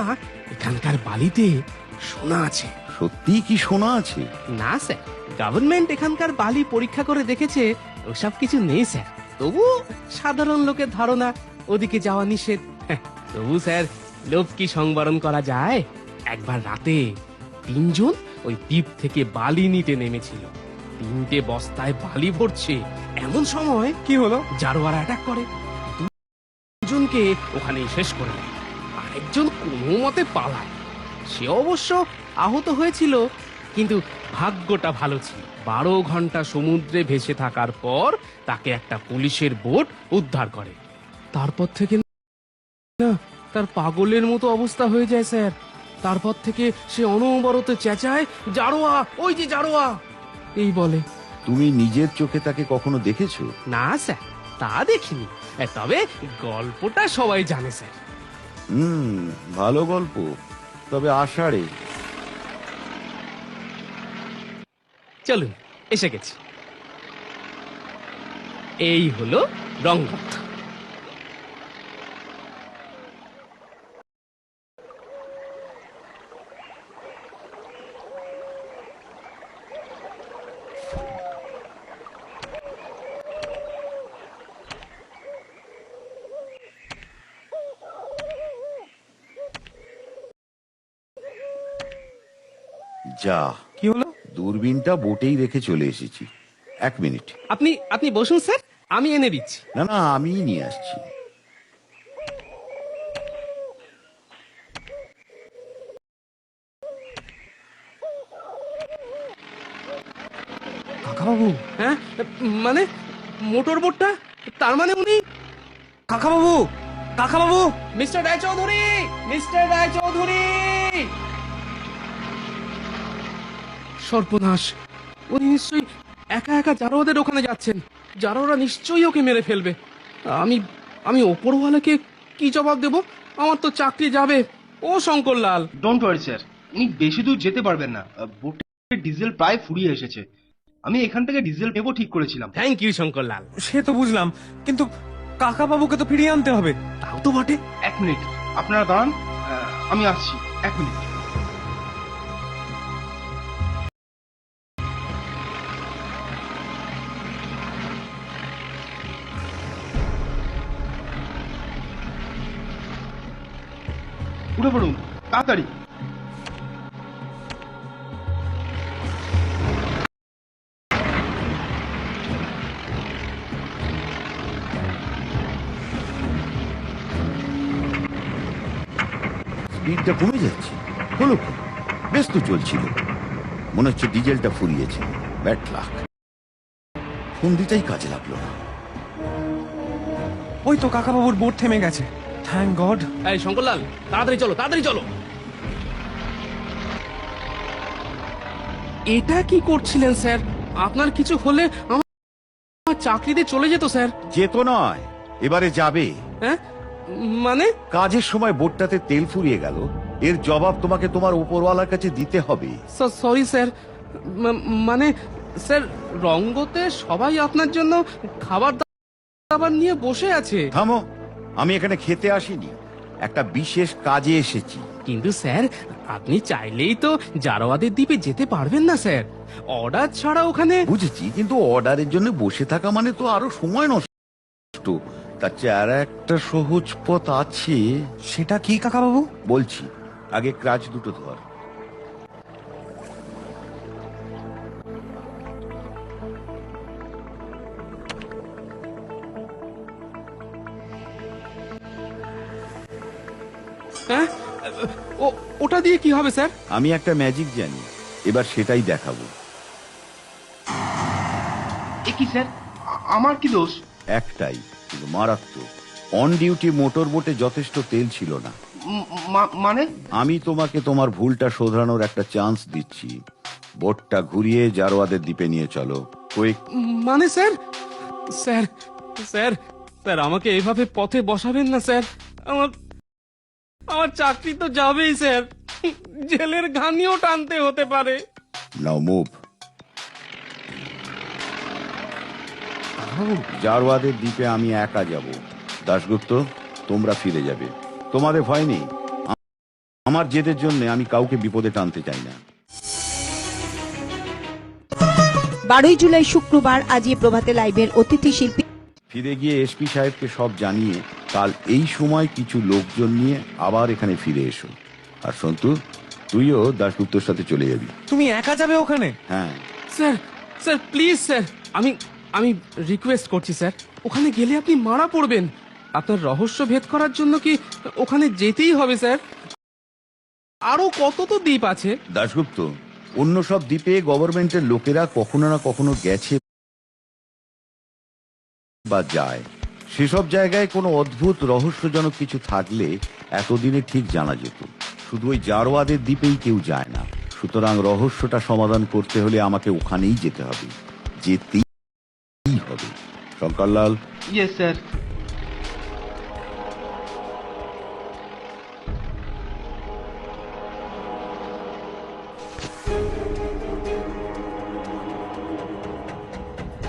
Speaker 6: এখানকার বালিতে সোনা আছে।
Speaker 2: সত্যি কি সোনা আছে?
Speaker 6: না স্যার, গভর্নমেন্ট এখানকার বালি পরীক্ষা করে দেখেছে ওসব কিছু নেই স্যার। তবু সাধারণ লোকের ধারণা ওদিকে যাওয়া নিষেধ। তবু স্যার, লোক কি সংবরণ করা যায়? একবার রাতে 3 জন ওই দ্বীপ থেকে বালি নিতে নেমেছিল। 3টে বস্তায় বালি ভরছে, এমন সময়
Speaker 1: কি হলো?
Speaker 6: জারোয়ারা অ্যাটাক করে, 2জনকে ওখানেই শেষ করে দেয়। আরেকজন কোনো মতে পালায়। সে অবশ্য আহত হয়েছিল, কিন্তু ভাগ্যটা ভালো ছিল। 12 ঘন্টা সমুদ্রে ভেসে থাকার পর তাকে একটা পুলিশের বোট উদ্ধার করে। তারপর থেকে না তার পাগলের মতো অবস্থা হয়ে যায় স্যার। তারপর থেকে সে অনবরত চেঁচায়, জারোয়া, ওই যে জারোয়া এই বলে।
Speaker 2: তুমি নিজের চোখে তাকে কখনো দেখেছো?
Speaker 6: না স্যার, তা দেখিনি, তবে গল্পটা সবাই জানে স্যার।
Speaker 2: ভালো গল্প, তবে আষাঢ়ে।
Speaker 6: চলুন, এসে গেছি। এই হলো রঙ্গত।
Speaker 2: যা,
Speaker 1: কি হলো?
Speaker 2: দূরবীনটা বোটেই রেখে চলে এসেছি। 1 মিনিট।
Speaker 6: আপনি বসুন স্যার, আমি এনে দিচ্ছি।
Speaker 2: না না, আমিই নিয়ে আসছি।
Speaker 1: কাকা বাবু,
Speaker 6: হ্যাঁ, মানে মোটর বোটটা, তার মানে উনি
Speaker 1: কাকা বাবু, Kakababu!
Speaker 6: Mister Raychaudhuri, mister Raychaudhuri! সর্বনাশ, উনি নিশ্চয়ই একা একা জারোয়াদের ওখানে যাচ্ছেন। জারোয়ারা নিশ্চয়ই ওকে মেরে ফেলবে। আমি ওপরওয়ালাকে কি জবাব দেব? আমার তো চাকরি যাবে। ও শঙ্করলাল,
Speaker 7: ডোন্ট ওয়ারি স্যার, উনি বেশি দূর যেতে পারবেন না। বোটের ডিজেল প্রায় ফুরিয়ে এসেছে। আমি এখান থেকে ডিজেল নেবো ঠিক করেছিলাম।
Speaker 6: Thank you Shankarlal.
Speaker 1: সে তো বুঝলাম, কিন্তু কাকা বাবুকে তো ফিরিয়ে আনতে হবে।
Speaker 6: তাও তো বটে।
Speaker 7: 1 মিনিট, আপনারা দাঁড়ান, আমি আসছি। 1 মিনিট। উঠে পড়ুন তাড়াতাড়ি।
Speaker 2: স্পিডটা কমে যাচ্ছে, হলো কি? বেশ তো চলছিল, মনে হচ্ছে ডিজেলটা ফুরিয়েছে। ব্যাড লাক, সন্ধিটাই কাজে লাগলো না।
Speaker 1: ওই তো কাকাবাবুর বোট থেমে গেছে, থ্যাংক গড।
Speaker 6: এই শঙ্করলাল, তাড়াতাড়ি চলো, তাড়াতাড়ি চলো। এটা কি করছিলেন স্যার? আপনার কিছু হলে আমার চাকরিতে চলে যেত স্যার।
Speaker 2: যেত নয়, এবারে যাবে।
Speaker 6: হ্যাঁ, মানে?
Speaker 2: কাজের সময় বোটটাতে তেল ফুরিয়ে গেল, এর জবাব তোমাকে তোমার উপরওয়ালার কাছে দিতে হবে।
Speaker 6: সরি স্যার, মানে স্যার, রঙ্গতে সবাই আপনার জন্য খাবার দাবার নিয়ে বসে আছে।
Speaker 2: থামো, আমি এখানে খেতে আসিনি, একটা বিশেষ কাজে এসেছি।
Speaker 6: কিন্তু স্যার, আপনি চাইলেই তো জারোয়াদের দ্বীপে যেতে পারবেন না স্যার, অর্ডার ছাড়া ওখানে।
Speaker 2: বুঝেছি, কিন্তু অর্ডারের জন্য বসে থাকা মানে তো আরো সময় নষ্ট। তার চেয়ে আর একটা সহজ পথ আছে।
Speaker 1: সেটা কি কাকাবাবু?
Speaker 2: বলছি, আগে ক্রাচ দুটো ধর।
Speaker 6: হ্যাঁ, ওটা দিয়ে কি হবে স্যার?
Speaker 2: আমি একটা ম্যাজিক জানি, এবার সেটাই দেখাবো।
Speaker 7: এ কি স্যার, আমার কি দোষ?
Speaker 2: একটাই, কিন্তু মারাত্মক। অন ডিউটি মোটর বোটে যথেষ্ট তেল ছিল না।
Speaker 7: মানে?
Speaker 2: আমি তোমাকে তোমার ভুলটা শোধরানোর একটা চান্স দিচ্ছি। বোটটা ঘুরিয়ে জারোয়াদের দ্বীপে নিয়ে চলো, কুইক।
Speaker 6: মানে স্যার, স্যার স্যার স্যার আমাকে এইভাবে পথে বসাবেন না স্যার। আমার আমার চাকরি তো যাবেই স্যার, জেলের ঘানিও টানতে হতে পারে।
Speaker 2: নাও মুভ। জারোয়াদের দ্বীপে আমি একা যাব, দাশগুপ্ত তোমরা ফিরে যাবে। তোমাদের ভয় নেই, আমার জেদের জন্য আমি কাউকে বিপদে টানতে চাই না।
Speaker 5: 12 জুলাই শুক্রবার আজি প্রভাতে লাইভের অতিথি শিল্পী
Speaker 2: ফিরে গিয়ে এসপি সাহেবকে সব জানিয়ে কাল এই সময় কিছু লোকজন নিয়ে আবার এখানে ফিরে এসো। আর সন্তু, তুইও দাশগুপ্তর সাথে চলে যাবি।
Speaker 1: তুমি একা যাবে ওখানে?
Speaker 2: হ্যাঁ।
Speaker 6: স্যার, স্যার প্লিজ স্যার, আমি রিকোয়েস্ট করছি স্যার, ওখানে গেলে আপনি মারা পড়বেন। আপনার রহস্য ভেদ করার জন্য কি ওখানে যেতেই হবে স্যার? আরো কত তো দ্বীপ আছে।
Speaker 2: দাশগুপ্ত, অন্য সব দ্বীপে গভর্নমেন্টের লোকেরা কখনো না কখনো গেছে বা যায়। সেসব জায়গায় কোনো অদ্ভুত রহস্যজনক কিছু থাকলে এতদিনে ঠিক জানা যেত। শুধু ওই জারোয়াদের দ্বীপেই কেউ যায় না। সুতরাং রহস্যটা সমাধান করতে হলে আমাকে ওখানেই যেতে হবে, যেতেই হবে। শঙ্করলাল।
Speaker 7: Yes sir.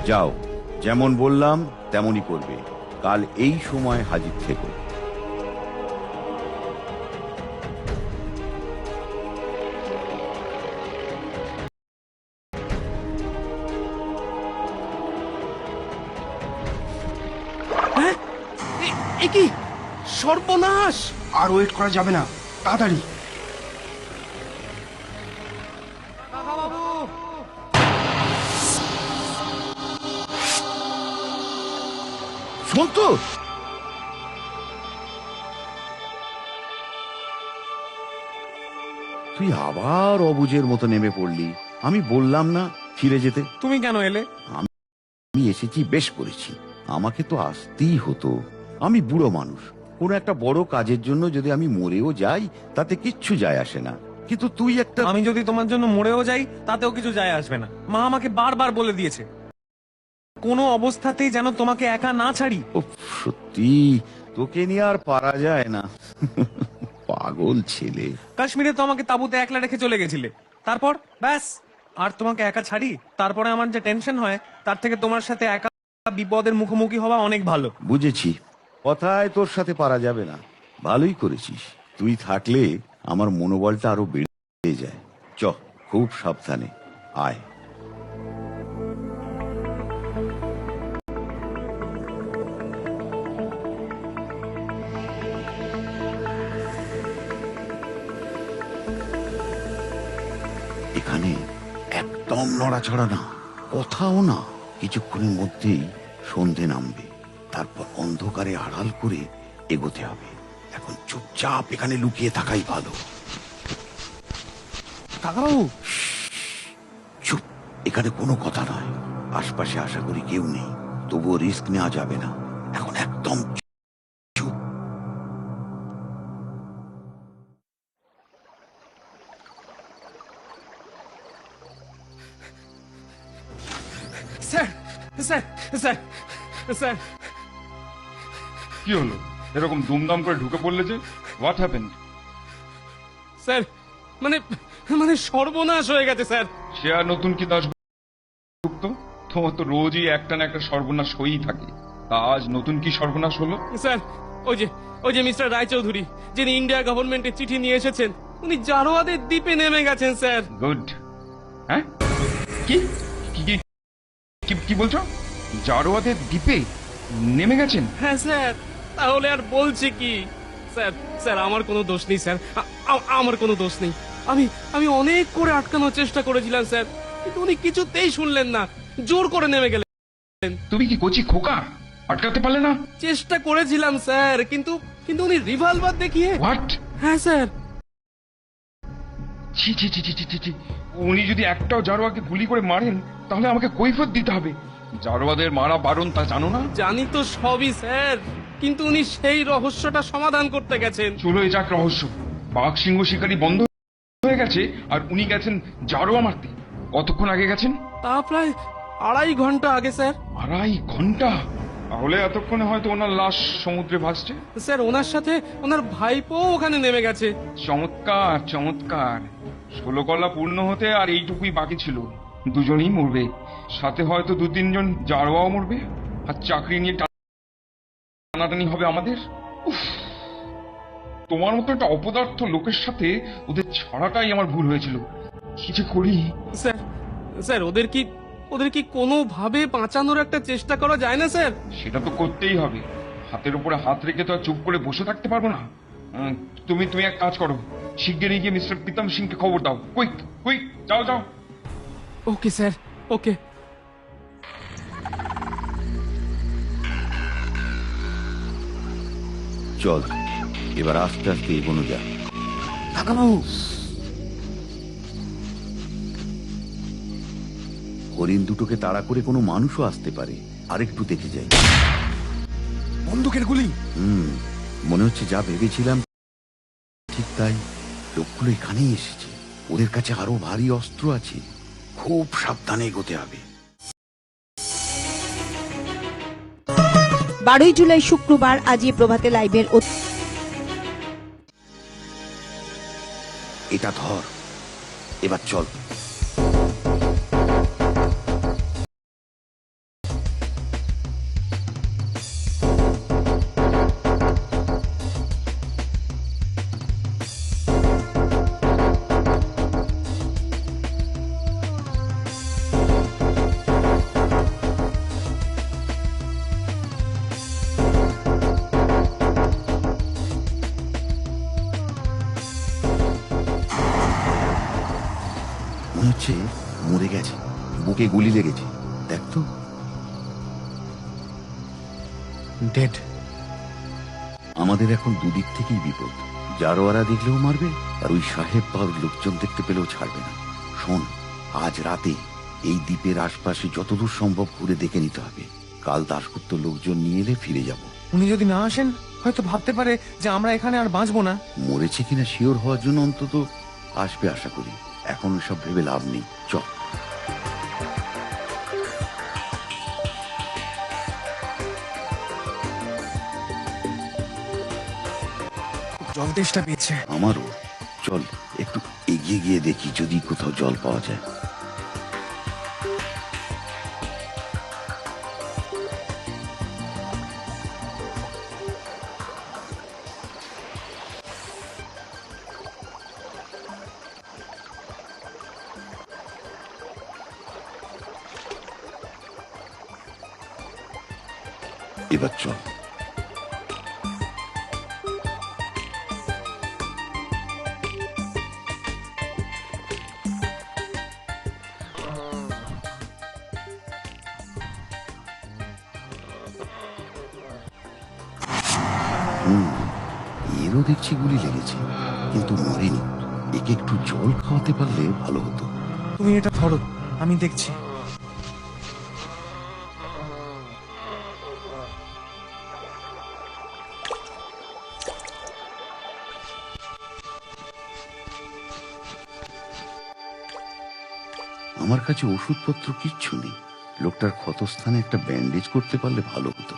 Speaker 2: যাও, যেমন বললাম তেমনই করবে। কাল এই সময় হাজির থেকো।
Speaker 6: হ্যাঁ, এ কি সর্বনাশ!
Speaker 7: আর ওয়েট করা যাবে না, তাড়াতাড়ি।
Speaker 2: সন্তু, তুই আবার অবুঝের মতো নেমে পড়লি। আমি বললাম না ফিরে যেতে?
Speaker 1: তুমি কেন এলে?
Speaker 2: আমি এসেছি, বেশ করেছি। আমাকে তো আসতেই হতো, আমি বুড়ো মানুষ। কোনো একটা বড় কাজের জন্য যদি আমি মরেও যাই তাতে কিচ্ছু যায় আসে না, কিন্তু তুই একটা।
Speaker 1: আমি যদি তোমার জন্য মরেও যাই তাতেও কিছু যায় আসবে না। মা আমাকে বারবার বলে দিয়েছে কোনো অবস্থাতেই যেন তোমাকে একা না ছাড়ি।
Speaker 2: উফ, সত্যি তোকে নিয়ে আর পারা যায় না। পাগল ছেলে।
Speaker 1: কাশ্মীরে তো আমাকে তাঁবুতে একলা রেখে চলে গেছিলে, তারপর ব্যাস আর তোমাকে একা ছাড়ি? তারপরে আমার যে টেনশন হয় তার থেকে তোমার সাথে একা বিপদের মুখোমুখি হওয়া অনেক ভালো।
Speaker 2: বুঝেছি, কথায় তোর সাথে পারা যাবে না। ভালোই করেছিস, তুই থাকলে আমার মনোবলটা আরো বেড়ে যায়। চ, খুব সাবধানে আয়। এখানে একদম নড়াচড়া না, কোথাও না। কিছুক্ষণের মধ্যেই সন্ধে নামবে, তারপর অন্ধকারে আড়াল করে এগোতে হবে। এখন চুপচাপ এখানে লুকিয়ে থাকাই ভালো।
Speaker 1: কাকাবাবু,
Speaker 2: চুপ, এখানে কোনো কথা নয়। আশপাশে আশা করি কেউ নেই, তবুও রিস্ক নেওয়া যাবে না। এখন একদম চুপ।
Speaker 6: স্যার স্যার স্যার স্যার
Speaker 10: কি হলো? এরকম দুমদাম করে ঢুকে পড়লে যে, হোয়াট হ্যাপেন্ড?
Speaker 6: স্যার মানে মানে সর্বনাশ হয়ে গেছে স্যার।
Speaker 10: সে আর নতুন কি দাসগুপ্ত? তোমার তো রোজই একটা না একটা সর্বনাশ হয়েই থাকে। তা আজ নতুন কি সর্বনাশ হলো?
Speaker 6: স্যার ওই যে মিস্টার রায়চৌধুরী, যিনি ইন্ডিয়া গভর্নমেন্টের চিঠি নিয়ে এসেছেন, উনি জারোয়াদের দ্বীপে নেমে গেছেন স্যার।
Speaker 10: গুড। হ্যাঁ, কি কি কি কি- কি বলছো? জারোয়াদের দ্বীপে নেমে গেছেন?
Speaker 6: হ্যাঁ স্যার, তাহলে আর বলছি কি? স্যার স্যার আমার কোনো দোষ নেই স্যার, আমার কোনো দোষ নেই। আমি অনেক করে আটকানোর চেষ্টা করেছিলাম স্যার, কিন্তু উনি কিছুতেই শুনলেন না, জোর করে নেমে গেলেন।
Speaker 10: তুমি কি কচি খোকা, আটকাতে পারলে না?
Speaker 6: চেষ্টা করেছিলাম স্যার, কিন্তু কিন্তু উনি রিভলভার দেখিয়ে।
Speaker 10: হোয়াট?
Speaker 6: হ্যাঁ স্যার।
Speaker 10: ছি ছি ছি ছি ছি ছি ছি। উনি যদি একটাও জারোয়াকে গুলি করে মারেন, তাহলে আমাকে কৈফিয়ত দিতে হবে। জারোয়াদের মারা বারণ, তা জানো না?
Speaker 6: জানি তো সবই স্যার, কিন্তু উনি সেই রহস্যটা সমাধান করতে গেছেন।
Speaker 10: চলো যাক রহস্য। বাঘ সিংহ শিকারী বন্ধ হয়ে গেছে, আর উনি গেছেন জারোয়া মারতে। কতক্ষণ আগে গেছেন?
Speaker 6: তা প্রায় 2.5 ঘন্টা আগে স্যার।
Speaker 10: 2.5 ঘন্টা? তাহলে এতক্ষণে হয়তো ওনার লাশ সমুদ্রে ভাসছে।
Speaker 6: স্যার ওনার সাথে ওনার ভাইপো ওখানে নেমে গেছে।
Speaker 10: চমৎকার চমৎকার। 16 কলা পূর্ণ হতে আর এইটুকুই বাকি ছিল। দুজনেই মরবে, সাথে হয়তো 2-3 জন জারোয়াও মরবে, আর চাকরি নিয়ে টানাটানি হবে আমাদের। উফ, তোমার মতো একটা অপদার্থ লোকের সাথে ওদের ছাড়াটাই আমার ভুল হয়েছিল। কি যে করি।
Speaker 6: স্যার স্যার ওদের কি কোনোভাবে বাঁচানোর একটা চেষ্টা করা যায় না স্যার?
Speaker 10: সেটা তো করতেই হবে। হাতের উপরে হাত রেখে তো আর চুপ করে বসে থাকতে পারবো না। তুমি তুমি এক কাজ করো, শিগগিরই গিয়ে মিস্টার প্রীতম সিংকে খবর দাও। কুইক কুইক, যাও যাও।
Speaker 6: ওকে স্যার, ওকে।
Speaker 2: চল, এবার আস্তে আস্তে এগোনো যাক।
Speaker 1: কাকাবাবু,
Speaker 2: হরিণ দুটোকে তাড়া করে কোনো মানুষও আসতে পারে। আরেকটু দেখে যাই।
Speaker 1: বন্দুকের গুলি।
Speaker 2: মনে হচ্ছে যা ভেবেছিলাম ঠিক তাই। লোকগুলো এখানেই এসেছে। ওদের কাছে আরো ভারী অস্ত্র আছে। খুব সাবধানে এগোতে হবে।
Speaker 5: 12 জুলাই শুক্রবার আজি প্রভাতে লাইভের
Speaker 2: এটা ধর, এবার চল। মনে হচ্ছে মরে গেছে, বুকে গুলি লেগেছে। দেখ তো।
Speaker 1: ডেড।
Speaker 2: আমাদের এখন দুদিক থেকেই বিপদ। জারোয়ারা দেখলেও মারবে, আর ওই সাহেব পাল লোকজন দেখতে পেলেও ছাড়বে না। শোন, আজ রাতে এই দ্বীপের আশপাশে যতদূর সম্ভব ঘুরে দেখে নিতে হবে। কাল দাশগুপ্ত লোকজন নিয়ে এলে ফিরে যাব।
Speaker 1: উনি যদি না আসেন, হয়তো ভাবতে পারে যে আমরা এখানে আর বাঁচবো না।
Speaker 2: মরেছে কিনা শিওর হওয়ার জন্য অন্তত আসবে আশা করি। এখন সব ভেবে লাভ নেই, চল।
Speaker 1: জল তেষ্টা পেয়েছে।
Speaker 2: আমারও। চল একটু এগিয়ে গিয়ে দেখি যদি কোথাও জল পাওয়া যায়। এবার চল। এ এরও দেখছি গুলি লেগেছে, কিন্তু মরেনি। একে একটু জল খাওয়াতে পারলে ভালো হতো।
Speaker 1: তুমি এটা ধরো, আমি দেখছি।
Speaker 2: আমার কাছে ওষুধপত্র কিচ্ছু নেই। লোকটার ক্ষতস্থানে একটা ব্যান্ডেজ করতে পারলে ভালো হতো।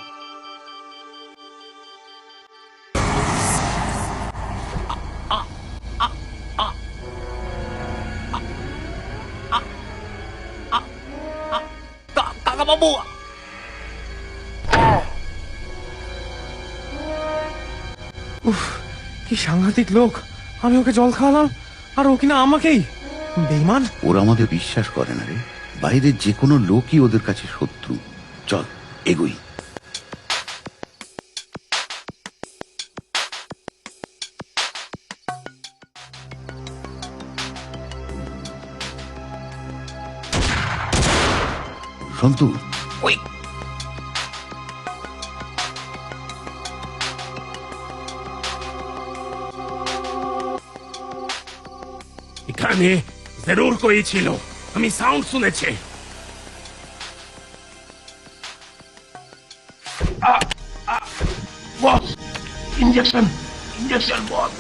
Speaker 1: কাকাবাবু, উফ, কি সাংঘাতিক লোক! আমি ওকে জল খাওয়ালাম আর ও কিনা আমাকেই! বেঈমান!
Speaker 2: ওরা আমাদের বিশ্বাস করে না রে। বাইরের যে কোনো লোকই ওদের কাছে শত্রু। চল এগোই। সন্তু, ওই
Speaker 4: এখানে জরুর কই ছিল, আমি সাউন্ড শুনেছি।
Speaker 8: বস, ইঞ্জেকশন ইঞ্জেকশন বস।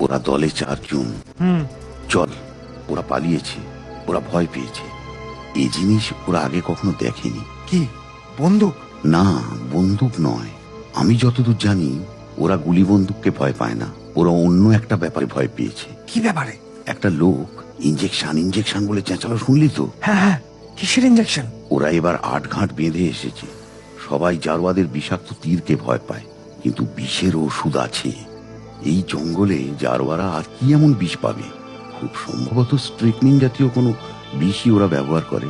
Speaker 2: ওরা দলে 4 জন। চল, ওরা পালিয়েছে, ওরা ভয় পেয়েছে। এই জিনিস ওরা আগে কখনো দেখেনি।
Speaker 1: কি বন্দুক?
Speaker 2: না, বন্দুক নয়। আমি যতদূর জানি ওরা গুলি বন্দুককে ভয় পায় না। ওরা অন্য একটা ব্যাপারে ভয় পেয়েছে।
Speaker 1: কি ব্যাপারে?
Speaker 2: একটা লোক ইঞ্জেকশন ইঞ্জেকশন বলে চেঁচালো, শুনলি তো?
Speaker 1: হ্যাঁ হ্যাঁ, কিসের ইঞ্জেকশন?
Speaker 2: ওরা এবার 8 ঘাট বেঁধে এসেছে। সবাই জারওয়াদের বিষাক্ত তীরকে ভয় পায়, কিন্তু বিষের ওষুধ আছে। এই জঙ্গলে জারওয়ারা আর কি এমন বিষ পাবে? খুব সম্ভবত স্ট্রিকনিন জাতীয় কোনো বিষই ওরা ব্যবহার করে।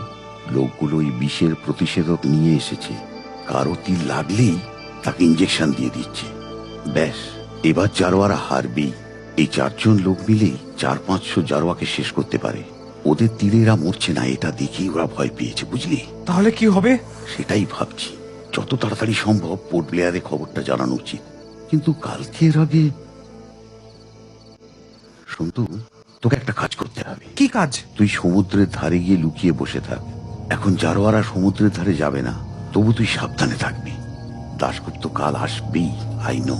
Speaker 2: লোকগুলো এই বিষের প্রতিষেধক নিয়ে এসেছে। কারো তীর লাগলেই তাকে ইঞ্জেকশন দিয়ে দিচ্ছে। ব্যাস, এবার জারওয়ারা হারবেই। এই 4 জন লোক মিলেই 400-500 জারওয়াকে শেষ করতে পারে। ওদের তীরেরা মরছে না, এটা দেখেই ওরা ভয় পেয়েছে, বুঝলি?
Speaker 1: তাহলে কি হবে?
Speaker 2: সেটাই ভাবছি। যত তাড়াতাড়ি সম্ভব পোর্ট ব্লেয়ারে খবরটা জানানো উচিত। কিন্তু কালকে এর আগে সন্তু, তোকে একটা কাজ করতে হবে।
Speaker 1: কি কাজ?
Speaker 2: তুই সমুদ্রের ধারে গিয়ে লুকিয়ে বসে থাক। এখন জারোয়ারা সমুদ্রের ধারে যাবে না, তবু তুই সাবধানে থাকবি। দাশগুপ্ত কাল আসবেই, আই নো।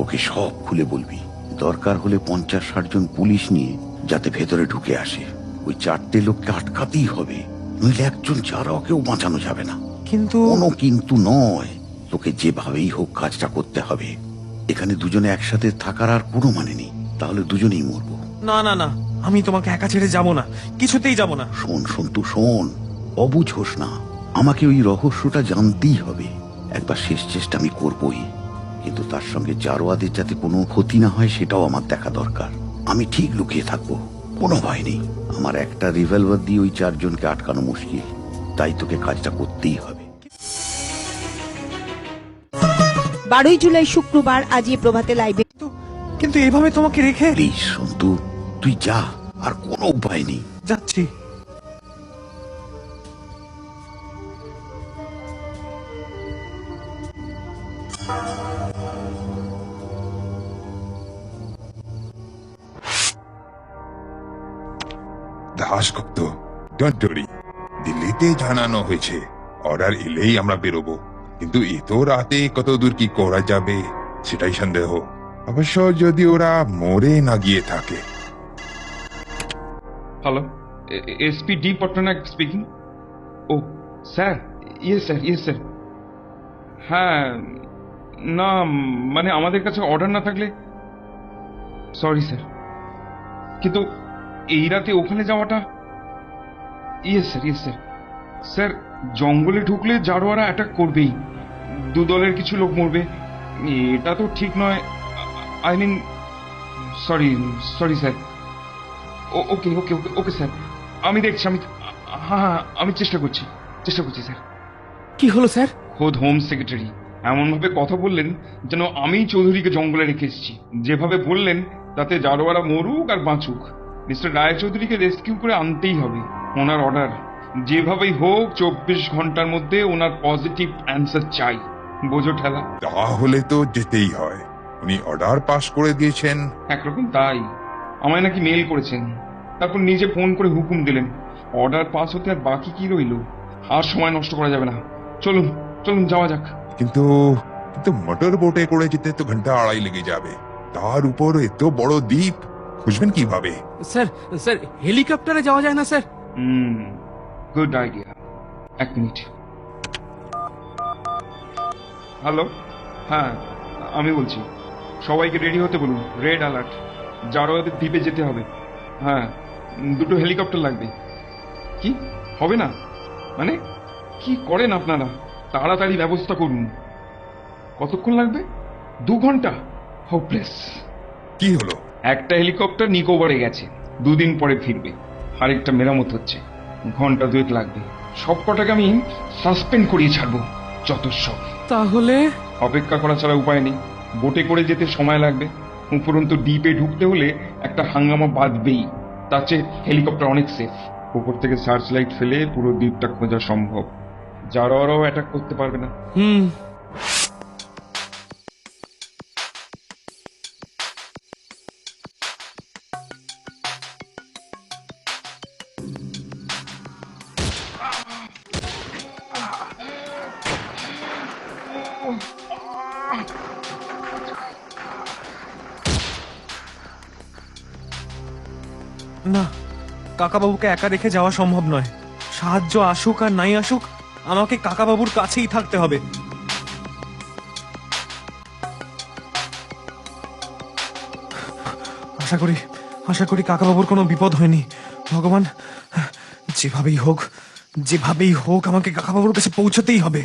Speaker 2: ওকে সব খুলে বলবি। দরকার হলে 50-60 জন পুলিশ নিয়ে যাতে ভেতরে ঢুকে আসে। ওই 4টে লোককে আটকাতেই হবে, নইলে একজন জারোয়াকেও বাঁচানো যাবে না।
Speaker 1: কিন্তু
Speaker 2: কোনো কিন্তু নয়, তোকে যেভাবেই হোক কাজটা করতে হবে। এখানে দুজনে একসাথে থাকার আর কোনো মানে নেই, তাহলে দুজনেই মরবো।
Speaker 1: না না না, আমি তোমাকে একা ছেড়ে যাব না, কিছুতেই যাব না।
Speaker 2: শোন সন্তু, শোন, অবুঝ হোস না। আমাকে ওই রহস্যটা জানতেই হবে। একবার শেষ চেষ্টা আমি করবই, কিন্তু তার সঙ্গে জারোয়াদের যাতে কোনো ক্ষতি না হয় সেটাও আমার দেখা দরকার। আমি ঠিক লুকিয়ে থাকবো, কোনো ভয় নেই। আমার একটা রিভলভার দিয়ে ওই 4 জনকে আটকানো মুশকিল, তাই তোকে কাজটা করতেই হবে।
Speaker 5: 12ই জুলাই শুক্রবার আজি প্রভাতে লাইভে।
Speaker 1: কিন্তু এভাবে তোমাকে রেখে?
Speaker 2: প্লিজ সন্তু, তুই যা, আর কোনো উপায় নেই।
Speaker 1: যাচ্ছি।
Speaker 11: দাশগুপ্ত, ডোন্ট ওয়ারি, দিল্লিতে জানানো হয়েছে অর্ডার এলেই আমরা বেরোবো। কিন্তু এত রাতে কত দূর কি করা যাবে সেটাই সন্দেহ। অবশ্য যদি ওরা মরে না গিয়ে থাকে।
Speaker 10: Hello, SP D Pattnaik speaking. ও sir, yes sir, yes sir. হ্যাঁ, না মানে আমাদের কাছে অর্ডার না থাকলে, সরি স্যার, কিন্তু এই রাতে ওখানে যাওয়াটা, yes sir, yes sir. Sir, জঙ্গলে ঢুকলে জারোয়ারা অ্যাটাক করবেই, 2 দলের কিছু লোক মরবে, এটা তো ঠিক নয়। I mean, sorry sorry sir. Okay okay okay okay sir, আমি দেখছি, হ্যাঁ আমি চেষ্টা করছি স্যার।
Speaker 6: কি হলো স্যার?
Speaker 10: খোদ হোম সেক্রেটারি এমন ভাবে কথা বললেন যেন আমি চৌধুরীকে জঙ্গলে রেখে এসেছি। যেভাবে বললেন তাতে জারোয়ারা মরুক আর বাঁচুক, মিস্টার রায়চৌধুরীকে রেস্কিউ করে আনতেই হবে। ওনার অর্ডার, যেভাবেই হোক 24 ঘন্টার মধ্যে ওনার পজিটিভ অ্যান্সার চাই। বোঝো ঠেলা?
Speaker 11: তাহলে তো যেতেই হয়। উনি অর্ডার পাস করে দিয়েছেন।
Speaker 10: একরকম তাই। আমায় নাকি মেল করেছেন, তারপর নিজে ফোন করে হুকুম দিলেন। অর্ডার পাস হতে আর বাকি কি রইল? আর সময় নষ্ট করা যাবে না। চলুন চলুন যাওয়া যাক।
Speaker 11: কিন্তু কিন্তু মোটর বোটে করে যেতে তো ঘন্টা আড়াই লেগে যাবে। তার উপর এত বড় দ্বীপ, খুঁজবেন কিভাবে?
Speaker 6: স্যার স্যার হেলিকপ্টারে যাওয়া যায় না sir?
Speaker 10: Good idea. 1 minute. Hello, হ্যাঁ আমি বলছি। সবাইকে রেডি হতে বলুন। রেড অ্যালার্ট, জারোয়াদের দ্বীপে যেতে হবে। হ্যাঁ, 2টো হেলিকপ্টার লাগবে। কি হবে না? মানে কি করেন আপনারা? তাড়াতাড়ি ব্যবস্থা করুন। কতক্ষণ লাগবে? 2 ঘন্টা? হোপলেস।
Speaker 11: কি হলো?
Speaker 10: একটা হেলিকপ্টার নিকোবরে গেছে, 2 দিন পরে ফিরবে। আরেকটা মেরামত হচ্ছে, ঘন্টা 2 লাগবে। সব কটাকে আমি সাসপেন্ড করিয়ে ছাড়বো, যত সব।
Speaker 6: তাহলে
Speaker 10: অপেক্ষা করা ছাড়া উপায় নেই। বোটে করে যেতে সময় লাগবে, উপরন্তু দ্বীপে ঢুকতে হলে একটা হাঙ্গামা বাঁধবেই। তার চেয়ে হেলিকপ্টার অনেক সেফ। উপর থেকে সার্চ লাইট ফেলে পুরো দ্বীপটা খোঁজা সম্ভব। জারোয়ারাও অ্যাটাক করতে পারবে না।
Speaker 1: না, কাকাবাবুকে একা রেখে যাওয়া সম্ভব নয়। সাহায্য আসুক আর নাই আসুক, আমাকে কাকাবাবুর কাছেই থাকতে হবে। আশা করি কাকাবাবুর কোনো বিপদ হয়নি। ভগবান, যেভাবেই হোক আমাকে কাকাবাবুর কাছে পৌঁছতেই হবে।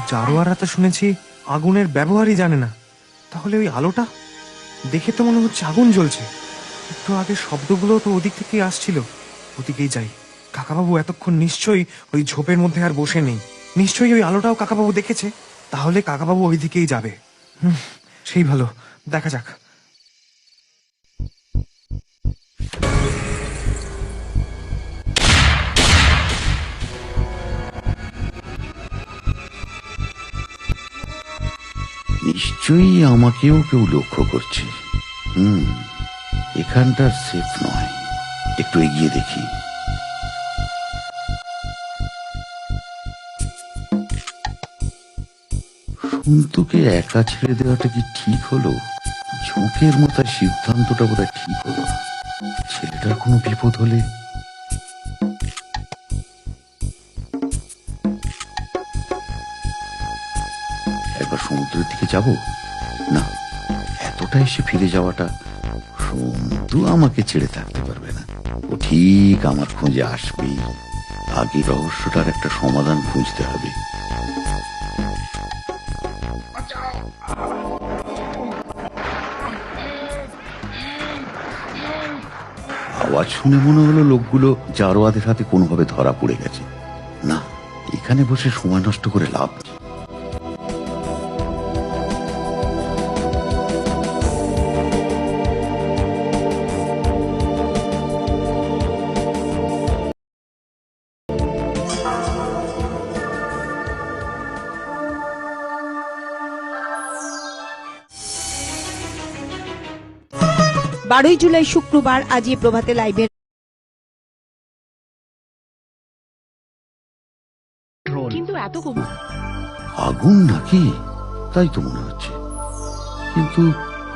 Speaker 1: জারোয়ারা তো শুনেছি আগুনের ব্যবহারই জানে না। তাহলে ওই আলোটা দেখে তো মনে হচ্ছে আগুন জ্বলছে। একটু আগে শব্দগুলো তো ওদিক থেকেই আসছিল। ওদিকেই যাই। কাকাবাবু এতক্ষণ নিশ্চয়ই ওই ঝোপের মধ্যে আর বসে নেই। নিশ্চয়ই ওই আলোটাও কাকাবাবু দেখেছে। তাহলে কাকাবাবু ওই দিকেই যাবে। সেই ভালো, দেখা যাক।
Speaker 2: নিশ্চয়ই আমাকেও কেউ লক্ষ্য করছে। এখানটার সেফ নয়, একটু এগিয়ে দেখি। সন্তুকে একা ছেড়ে দেওয়াটা কি ঠিক হলো? ঝোঁকের মতো সিদ্ধান্তটা বোধহয় ঠিক হলো না। ছেলেটার কোনো বিপদ হলে একবার সমুদ্রের দিকে যাব না, এতটা এসে ফিরে যাওয়াটা, সন্তু আমাকে ছেড়ে থাকতে পারবে না। ও ঠিক আমার খোঁজে আসবেই। আগে রহস্যটার একটা সমাধান খুঁজতে হবে। আওয়াজ শুনে মনে হলো লোকগুলো জারোয়াদের হাতে কোনোভাবে ধরা পড়ে গেছে। না, এখানে বসে সময় নষ্ট করে লাভ নেই।
Speaker 5: বারোই জুলাই শুক্রবার আজ এই প্রভাতে লাইভের
Speaker 9: কিন্তু এত
Speaker 2: আগুন নাকি? তাই তো মনে হচ্ছে। কিন্তু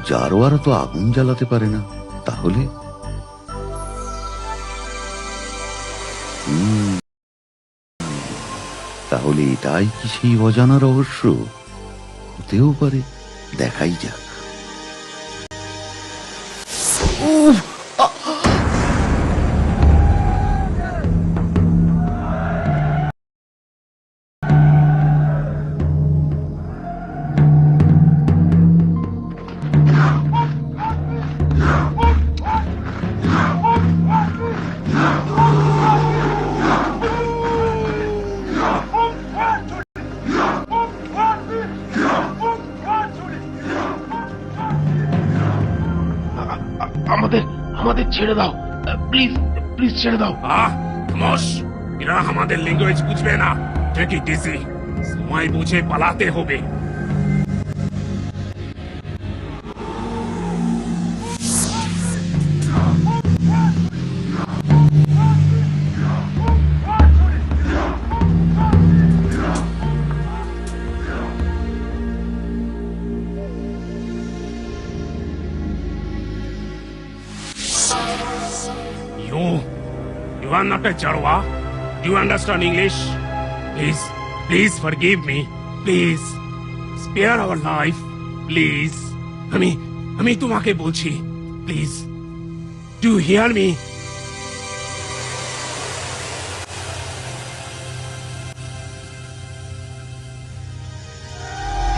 Speaker 2: জারোয়ারা তো আগুন জ্বালাতে পারে না। তাহলে তাহলে এটাই কি সেই অজানা রহস্য? হতেও পারে, দেখাই যাক।
Speaker 8: ছেড়ে দাও, প্লিজ প্লিজ ছেড়ে দাও।
Speaker 4: খামোশ, এরা আমাদের ল্যাঙ্গুয়েজ বুঝবে না। টেক ইট ইজি, সময় বুঝে পালাতে হবে। You are not a Jarwa. Do you understand English? Please forgive me. Please, spare our life. Please. আমি তোমাকে বলছি. Please. Do you hear me?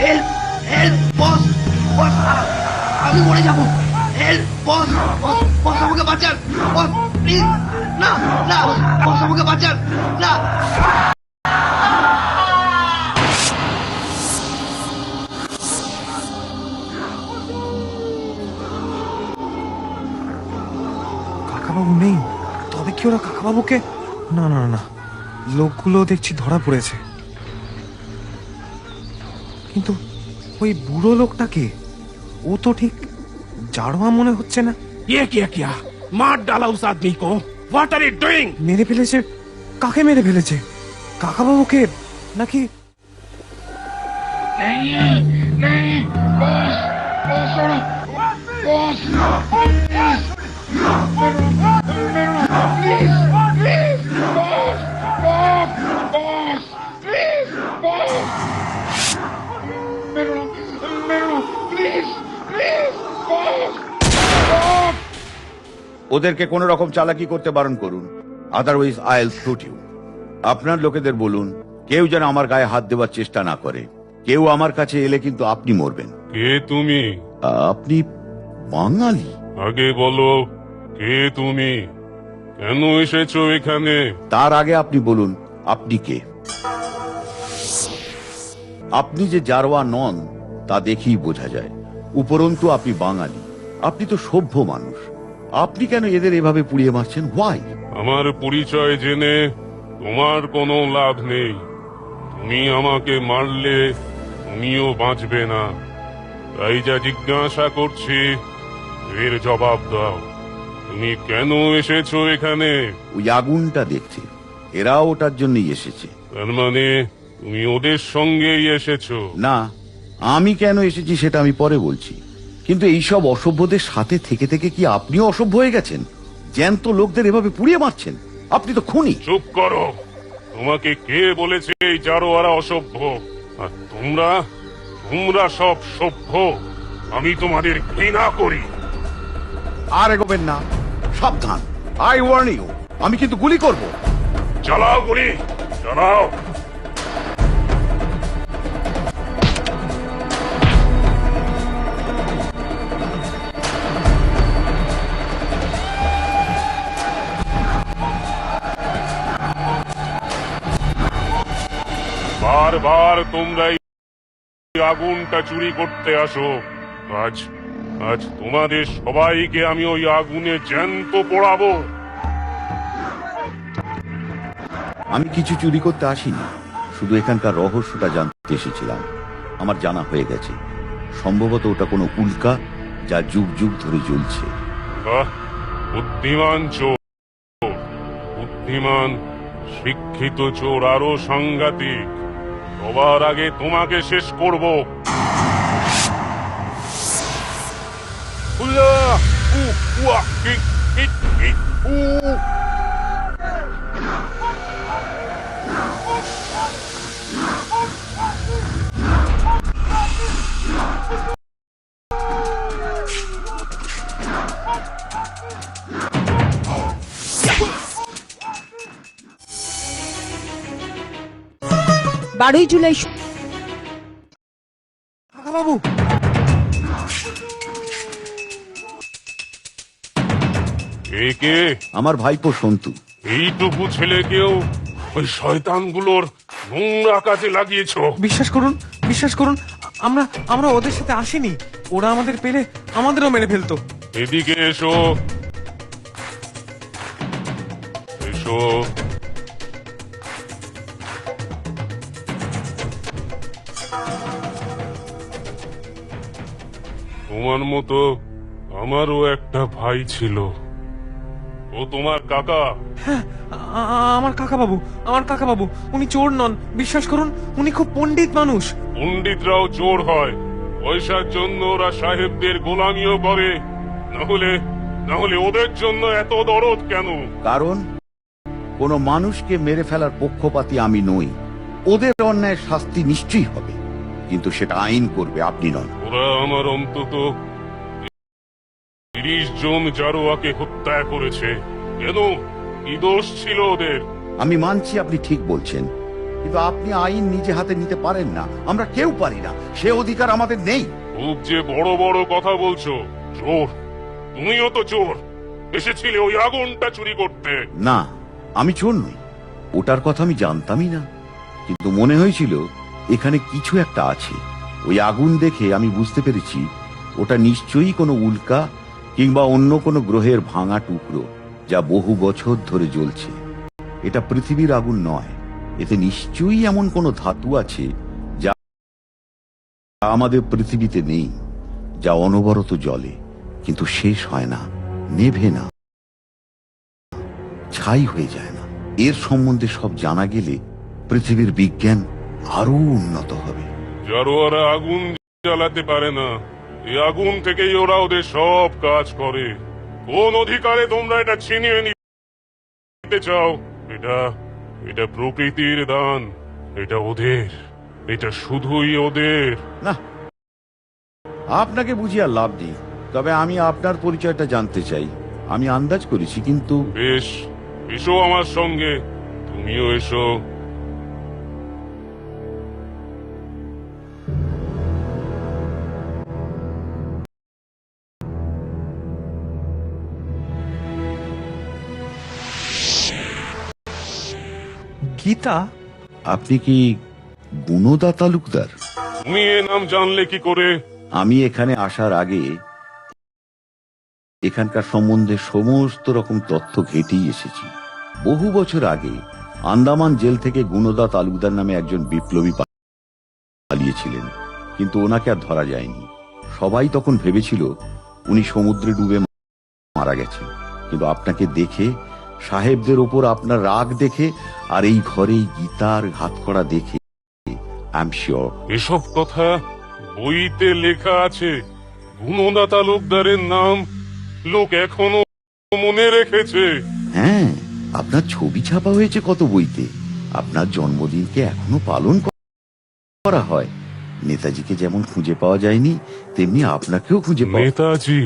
Speaker 7: Help help boss boss, আমি মরে যাব। হেল্প বস বস বস, আমাকে বাঁচান বস, প্লিজ। না না বস, আমাকে বাঁচান না।
Speaker 1: কাকাবাবু নেই, তবে কি ওরা কাকাবাবুকে? না না না, লোকগুলো দেখছি ধরা পড়েছে। কিন্তু ওই বুড়ো লোকটাকে, ও তো ঠিক জারোয়া মনে হচ্ছে না।
Speaker 4: ये क्या? मार डाला उस आदमी को। What are you doing?
Speaker 1: মেরে ফেলেছে? কাকে মেরে ফেলেছে? কাকাবাবুকে নাকি?
Speaker 8: नहीं नहीं बॉस, बॉस छोड़ो, boss please, please please boss, boss boss please, boss मेरे प्लीज प्लीज बॉस, बॉस।
Speaker 2: ওদেরকে কোনো রকম চালাকি করতে বারণ করুন, otherwise I will shoot you. আপনার লোকেদের বলুন কেউ যেন আমার গায়ে হাত দেওয়ার চেষ্টা না করে। কেউ আমার কাছে এলে কিন্তু আপনি মরবেন।
Speaker 4: কে তুমি?
Speaker 2: আপনি বাঙালি?
Speaker 4: আগে বলো, কে তুমি? কেন এসেছো এখানে?
Speaker 2: তার আগে আপনি বলুন আপনি কে। আপনি যে জারোয়া নন তা দেখেই বোঝা যায়। উপরন্তু আপনি বাঙালি, আপনি তো সভ্য মানুষ। আপনি কেন এদের এভাবে পুড়িয়ে মারছেন? হোয়াই?
Speaker 4: আমার পরিচয় জেনে তোমার কোনো লাভ নেই। তুমি আমাকে মারলে তুমিও বাঁচবে না। তাই যা জিজ্ঞাসা করছি এর জবাব দাও। তুমি কেন এসেছো এখানে?
Speaker 2: ওই আগুনটা দেখতে এরাও ওটার জন্যই এসেছে।
Speaker 4: তার মানে তুমি ওদের সঙ্গেই এসেছো?
Speaker 2: না, আমি কেন এসেছি সেটা আমি পরে বলছি। কিন্তু এইসব অসভ্যদের সাথে থেকে থেকে কি আপনিও অসভ্য হয়ে গেছেন? জ্যান্ত লোকদের এভাবে পুড়িয়ে মারছেন, আপনি তো খুনি।
Speaker 4: চুপ করো। তোমাকে কে বলেছে এই জারোয়ারা অসভ্য? আর তোমরা সব সভ্য। আমি তোমাদের ঘৃণা করি।
Speaker 2: আর এগোবেন না, সাবধান। আই ওয়ার্ন ইউ, আমি কিন্তু গুলি করব।
Speaker 4: চালাও গুলি, চালাও। বারবার তোমরা এই আগুনটা চুরি করতে আসো। আজ তোমাদের সবাইকে আমি ওই আগুনে জ্যান্ত পোড়াবো।
Speaker 2: আমি কিছু চুরি করতে আসিনি, শুধু এখানকার রহস্যটা জানতে এসেছিলাম। আমার জানা হয়ে গেছে, সম্ভবত ওটা কোনো উল্কা যা যুগ যুগ ধরে জ্বলছে।
Speaker 4: বুদ্ধিমান চোর, বুদ্ধিমান শিক্ষিত চোর আরো সাংঘাতিক। সবার আগে তোমাকে শেষ করব।
Speaker 5: বারোই জুলাই
Speaker 1: কাকাবাবু,
Speaker 4: একে
Speaker 2: আমার ভাইপো সন্তু।
Speaker 4: এইটুকু ছেলেকেও ওই শয়তানগুলোর নোংরা কাজে লাগিয়েছো?
Speaker 1: বিশ্বাস করুন, আমরা ওদের সাথে আসিনি। ওরা আমাদের পেলে আমাদেরও মেরে ফেলতো।
Speaker 4: এদিকে এসো। এসো। তোমার মতো আমারও একটা ভাই ছিল, ও তোমার কাকা।
Speaker 1: আমার কাকা বাবু উনি চোর নন, বিশ্বাস করুন, উনি খুব পণ্ডিত মানুষ।
Speaker 4: পণ্ডিতরাও চোর হয়, পয়সার জন্য ওরা সাহেবদের গোলামিও করে। না হলে ওদের জন্য এত দরদ কেন?
Speaker 2: কারণ কোনো মানুষকে মেরে ফেলার পক্ষপাতী আমি নই। ওদের অন্যায় শাস্তি নিশ্চয়ই হবে, কিন্তু সেটা আইন করবে, আপনি নন।
Speaker 4: ওরা আমার অন্তত 30 জন জারোয়াকে হত্যা করেছে। কেন? কি দোষ ছিল ওদের?
Speaker 2: আমি মানছি আপনি ঠিক বলছেন, কিন্তু আপনি আইন নিজে হাতে নিতে পারেন না, আমরা কেউ পারি না, সে অধিকার আমাদের নেই।
Speaker 4: খুব যে বড় বড় কথা বলছো। চোর, তুমিও তো চোর। এসেছিলে ওই আগুনটা চুরি করতে।
Speaker 2: না, আমি চোর নই, ওটার কথা আমি জানতামই না, কিন্তু মনে হয়েছিল এখানে কিছু একটা আছে। ওই আগুন দেখে আমি বুঝতে পেরেছি ওটা নিশ্চয়ই কোনো উল্কা কিংবা অন্য কোনো গ্রহের ভাঙা টুকরো, যা বহু বছর ধরে জ্বলছে। এটা পৃথিবীর আগুন নয়, এতে নিশ্চয়ই এমন কোনো ধাতু আছে যা আমাদের পৃথিবীতে নেই, যা অনবরত জ্বলে কিন্তু শেষ হয় না, নেভে না, ছাই হয়ে যায় না। এর সম্বন্ধে সব জানা গেলে পৃথিবীর বিজ্ঞান আরো উন্নত হবে।
Speaker 4: জারোয়ারা আগুন জ্বালাতে পারে না, এই আগুন থেকেই ওরা ওদের সব কাজ করে। কোন অধিকারে তোমরা এটা ছিনিয়ে নিতে চাও? এটা প্রকৃতির দান, এটা ওদের, এটা শুধুই ওদের।
Speaker 2: না, আপনাকে বুঝিয়ে আর লাভ নেই, তবে আমি আপনার পরিচয়টা জানতে চাই। আমি আন্দাজ করেছি, কিন্তু
Speaker 4: বেশ, এসো আমার সঙ্গে, তুমিও এসো।
Speaker 1: গীতা,
Speaker 2: আপনি কি গুণদা তালুকদার?
Speaker 4: তুমি এ নাম জানলে কি করে?
Speaker 2: আমি এখানে আসার আগে এখানকার সম্বন্ধে সমস্ত রকম তথ্য ঘেঁটেই এসেছি। বহু বছর আগে আন্দামান জেল থেকে গুণদা তালুকদার নামে একজন বিপ্লবী পালিয়েছিলেন, কিন্তু ওনাকে আর ধরা যায়নি। সবাই তখন ভেবেছিল উনি সমুদ্রে ডুবে মারা গেছেন, কিন্তু আপনাকে দেখে, সাহেবদের ওপর আপনার রাগ দেখে, আর এই ঘরেই গীতার ঘাত করা দেখে আই এম শিওর।
Speaker 4: এসব কথা বইতে লেখা আছে। গুণদা তালুকদারের নাম লোক এখনো মনে রেখেছে।
Speaker 2: হ্যাঁ, আপনার ছবি ছাপা হয়েছে কত বইতে। আপনার জন্মদিনকে এখনো পালন করা হয়। নেতাজিকে যেমন খুঁজে পাওয়া যায়নি, তেমনি আপনাকেও খুঁজে পাওয়া।
Speaker 4: নেতাজি?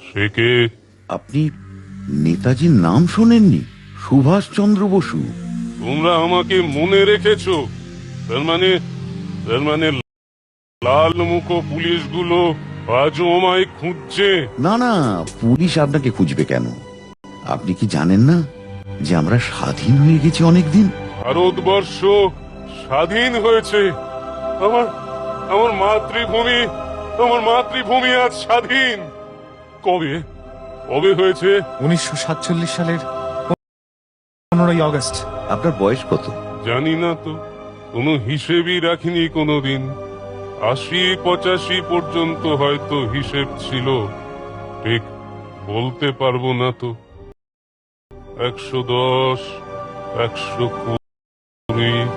Speaker 4: সে কে?
Speaker 2: আপনি নেতাজির নাম শোনেননি? সুভাষচন্দ্র বসু।
Speaker 4: তোমরা আমাকে মনে রেখেছো? তার মানে লাল মুখো পুলিশগুলো আজও আমায় খুঁজছে?
Speaker 2: না না, পুলিশ আপনাকে খুঁজবে কেন? আপনি কি জানেন না যে আমরা স্বাধীন হয়ে গেছি অনেকদিন?
Speaker 4: ভারতবর্ষ স্বাধীন হয়েছে। আমার মাতৃভূমি আজ স্বাধীন। কবে হয়েছে?
Speaker 1: 1947 সালের 15ই আগস্ট।
Speaker 2: আপনার বয়স কত?
Speaker 4: জানি না তো, কোনো হিসেবই রাখিনি কোনোদিন। 80-85 পর্যন্ত হয়তো হিসেব ছিল, ঠিক বলতে পারবো না তো। 110, 120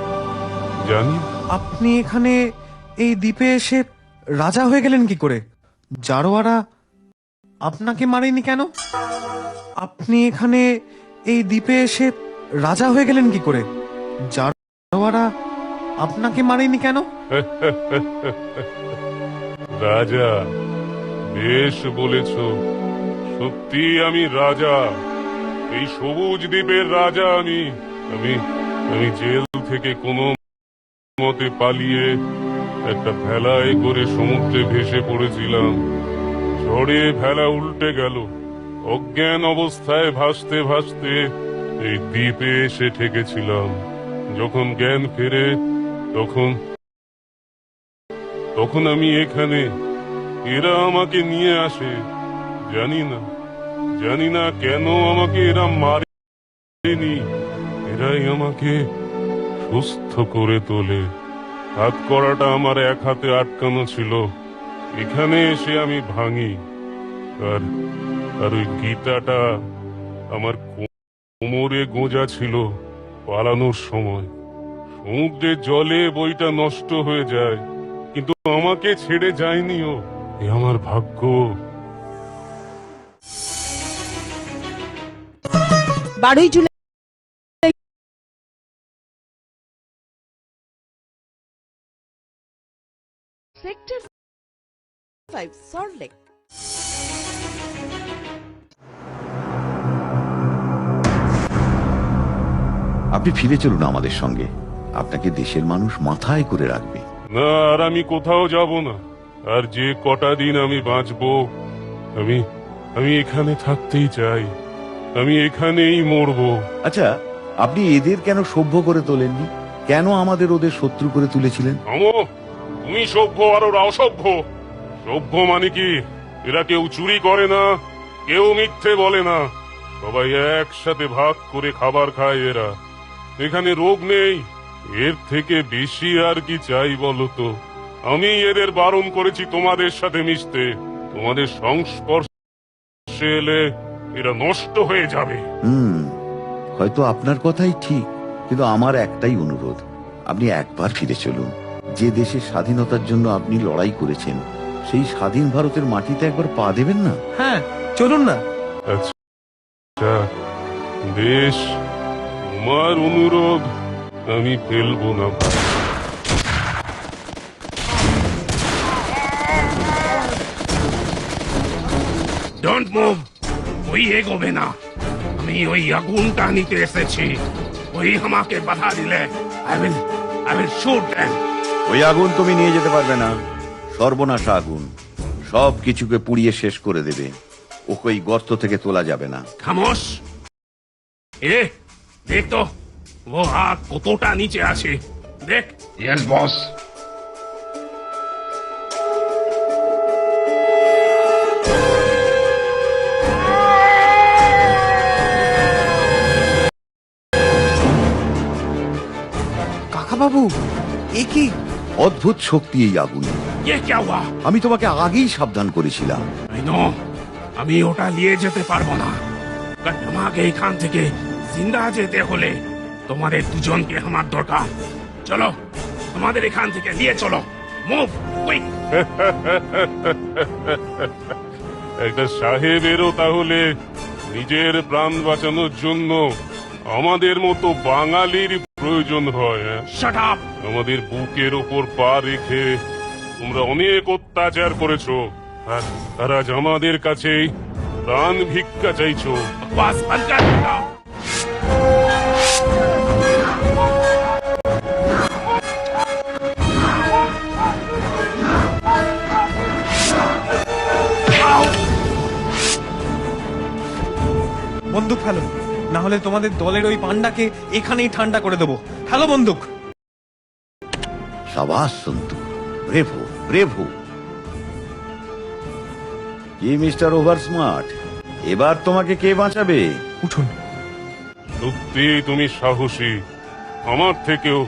Speaker 4: জানি।
Speaker 1: আপনি এখানে এই দ্বীপে এসে রাজা হয়ে গেলেন কি করে? জারোয়ারা আপনাকে মারেনি কেন? আপনি এখানে এই দ্বীপে এসে রাজা হয়ে গেলেন কি করে? জারোয়ারা আপনাকে মারেনি কেন?
Speaker 4: রাজা? বেশ বলেছ, সত্যি আমি রাজা। এই সবুজ দ্বীপের রাজা আমি জেল থেকে কোনো মতে পালিয়ে একটা ভেলায় করে সমুদ্রে ভেসে পড়েছিলাম। ঝড়ে ভেলা উল্টে গেল। অজ্ঞান অবস্থায় ভাসতে ভাসতে এই দ্বীপে এসে ঠেকেছিলাম। যখন জ্ঞান ফেরে তখন আমি এখানে। এরা আমাকে নিয়ে আসে। জানি না কেন আমাকে এরা মারেনি।
Speaker 12: এরাই আমাকে সুস্থ করে তোলে। হাত করাটা আমার এক হাতে আটকানো ছিল, এখানে এসে আমি ভাঙি। আর আর ওই গীতাটা আমার কোমরে গোঁজা ছিল পালানোর সময়। সমুদ্রের জলে বইটা নষ্ট হয়ে যায়, কিন্তু আমাকে ছেড়ে যায়নি ও। এ আমার ভাগ্য।
Speaker 5: 12ই জুলাই
Speaker 9: সেক্টর 5 সল্টলেক।
Speaker 2: আপনি ফিরে চলুন আমাদের সঙ্গে, আপনাকে দেশের মানুষ মাথায় করে রাখবে।
Speaker 12: না, আর আমি কোথাও যাব না। আর যে কটা দিন আমি বাঁচবো, আমি আমি এখানে থাকতেই চাই। আমি এখানেই মরবো।
Speaker 2: আচ্ছা, আপনি এদের কেন সভ্য করে তোলেননি? কেন আমাদের ওদের শত্রু করে তুলেছিলেন?
Speaker 12: আমো, তুমি সভ্য আর ওরা অসভ্য। সভ্য মানে কি? এরা কেউ চুরি করে না, কেউ মিথ্যে বলে না, সবাই একসাথে ভাগ করে খাবার খায় এরা। এখানে রোগ নেই, এর থেকে বেশি আর কি চাই বলো তো? আমি এদের বারণ করেছি তোমাদের সাথে মিশতে। তোমাদের সংস্পর্শে এলে এরা নষ্ট হয়ে যাবে।
Speaker 2: হয়তো আপনার কথাই ঠিক, কিন্তু আমার একটাই অনুরোধ, আপনি একবার ফিরে চলুন। যে দেশের স্বাধীনতার জন্য আপনি লড়াই করেছেন, সেই স্বাধীন ভারতের মাটিতে একবার পা দেবেন না?
Speaker 1: হ্যাঁ, চলুন না।
Speaker 12: আচ্ছা বেশ, তোমার অনুরোধ আমি ফেলবো না।
Speaker 4: ডোন্ট মুভ, ওই এগোবে না। আমি ওই আগুনটা নিতে এসেছি। ওই আমাকে বাধা দিলে আই উইল শুট দেম।
Speaker 2: ওই আগুন তুমি নিয়ে যেতে পারবে না। সর্বনাশা আগুন, সব কিছুকে পুড়িয়ে শেষ করে দেবে। ওকে ওই গর্ত থেকে তোলা যাবে না।
Speaker 4: খামোশ। দেখ তো ও আগ কতটা নিচে আছে, দেখ।
Speaker 8: Yes boss.
Speaker 1: কাকা বাবু, এ কি
Speaker 2: অদ্ভুত শক্তি এই আগুন।
Speaker 4: ये क्या हुआ?
Speaker 2: আমি তোমাকে আগেই সাবধান করেছিলাম।
Speaker 4: I know, আমি ওটা নিয়ে যেতে পারবো না। কারণ আমাকে এখান থেকে জিন্দা যেতে হলে তোমাদের দুজনকে আমার দরকার। চলো, তোমাদের এখান থেকে নিয়ে চলো। Move quick.
Speaker 12: একটা সাহেবেরও তাহলে নিজের প্রাণ বাঁচানোর জন্য আমাদের মতো বাঙালির প্রয়োজন হয়।
Speaker 4: Shut up.
Speaker 12: আমাদের বুকের ওপর পা রেখে তোমরা অনেক অত্যাচার করেছো, আর আজ আমাদের কাছে প্রাণ ভিক্ষা চাইছো।
Speaker 4: বাস বন্ধ কর দাও।
Speaker 1: বন্দুক ফেলো, না হলে তোমাদের দলের ওই পান্ডাকে এখানেই ঠান্ডা করে দেবো। ফেলো বন্দুক।
Speaker 2: সাবাস সন্তু, ব্রেভো ব্রেভো। কি মিস্টার ওভার স্মার্ট, এবার তোমাকে কে বাঁচাবে?
Speaker 1: উঠুন।
Speaker 12: সত্যি তুমি সাহসী, আমার থেকেও।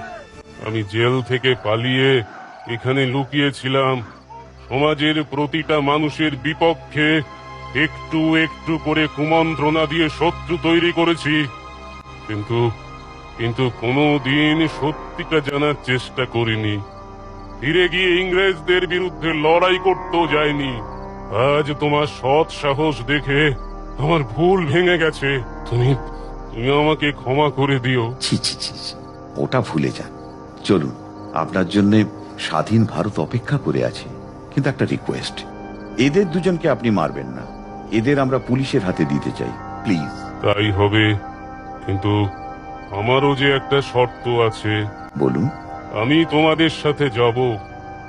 Speaker 12: আমি জেল থেকে পালিয়ে এখানে লুকিয়েছিলাম, সমাজের প্রতিটা মানুষের বিপক্ষে একটু একটু করে কুমন্ত্রণা দিয়ে শত্রু তৈরি করেছি, কিন্তু কিন্তু কোনোদিন সত্যিটা জানার চেষ্টা করিনি। ফিরে গিয়ে ইংরেজদের বিরুদ্ধে লড়াই করতেও যায়নি। আজ তোমার সৎ সাহস দেখে আমার ভুল ভেঙে গেছে। তুমি তুমি আমাকে ক্ষমা করে দিও।
Speaker 2: ছি ছি ছি ছি, ওটা ভুলে যান। চলুন, আপনার জন্য স্বাধীন ভারত অপেক্ষা করে আছে। কিন্তু একটা রিকোয়েস্ট, এদের দুজনকে আপনি মারবেন না। এদের আমরা পুলিশের হাতে দিতে চাই, প্লিজ।
Speaker 12: তাই হবে, কিন্তু আমারও যে একটা শর্ত আছে।
Speaker 2: বলুন।
Speaker 12: আমি তোমাদের সাথে যাব,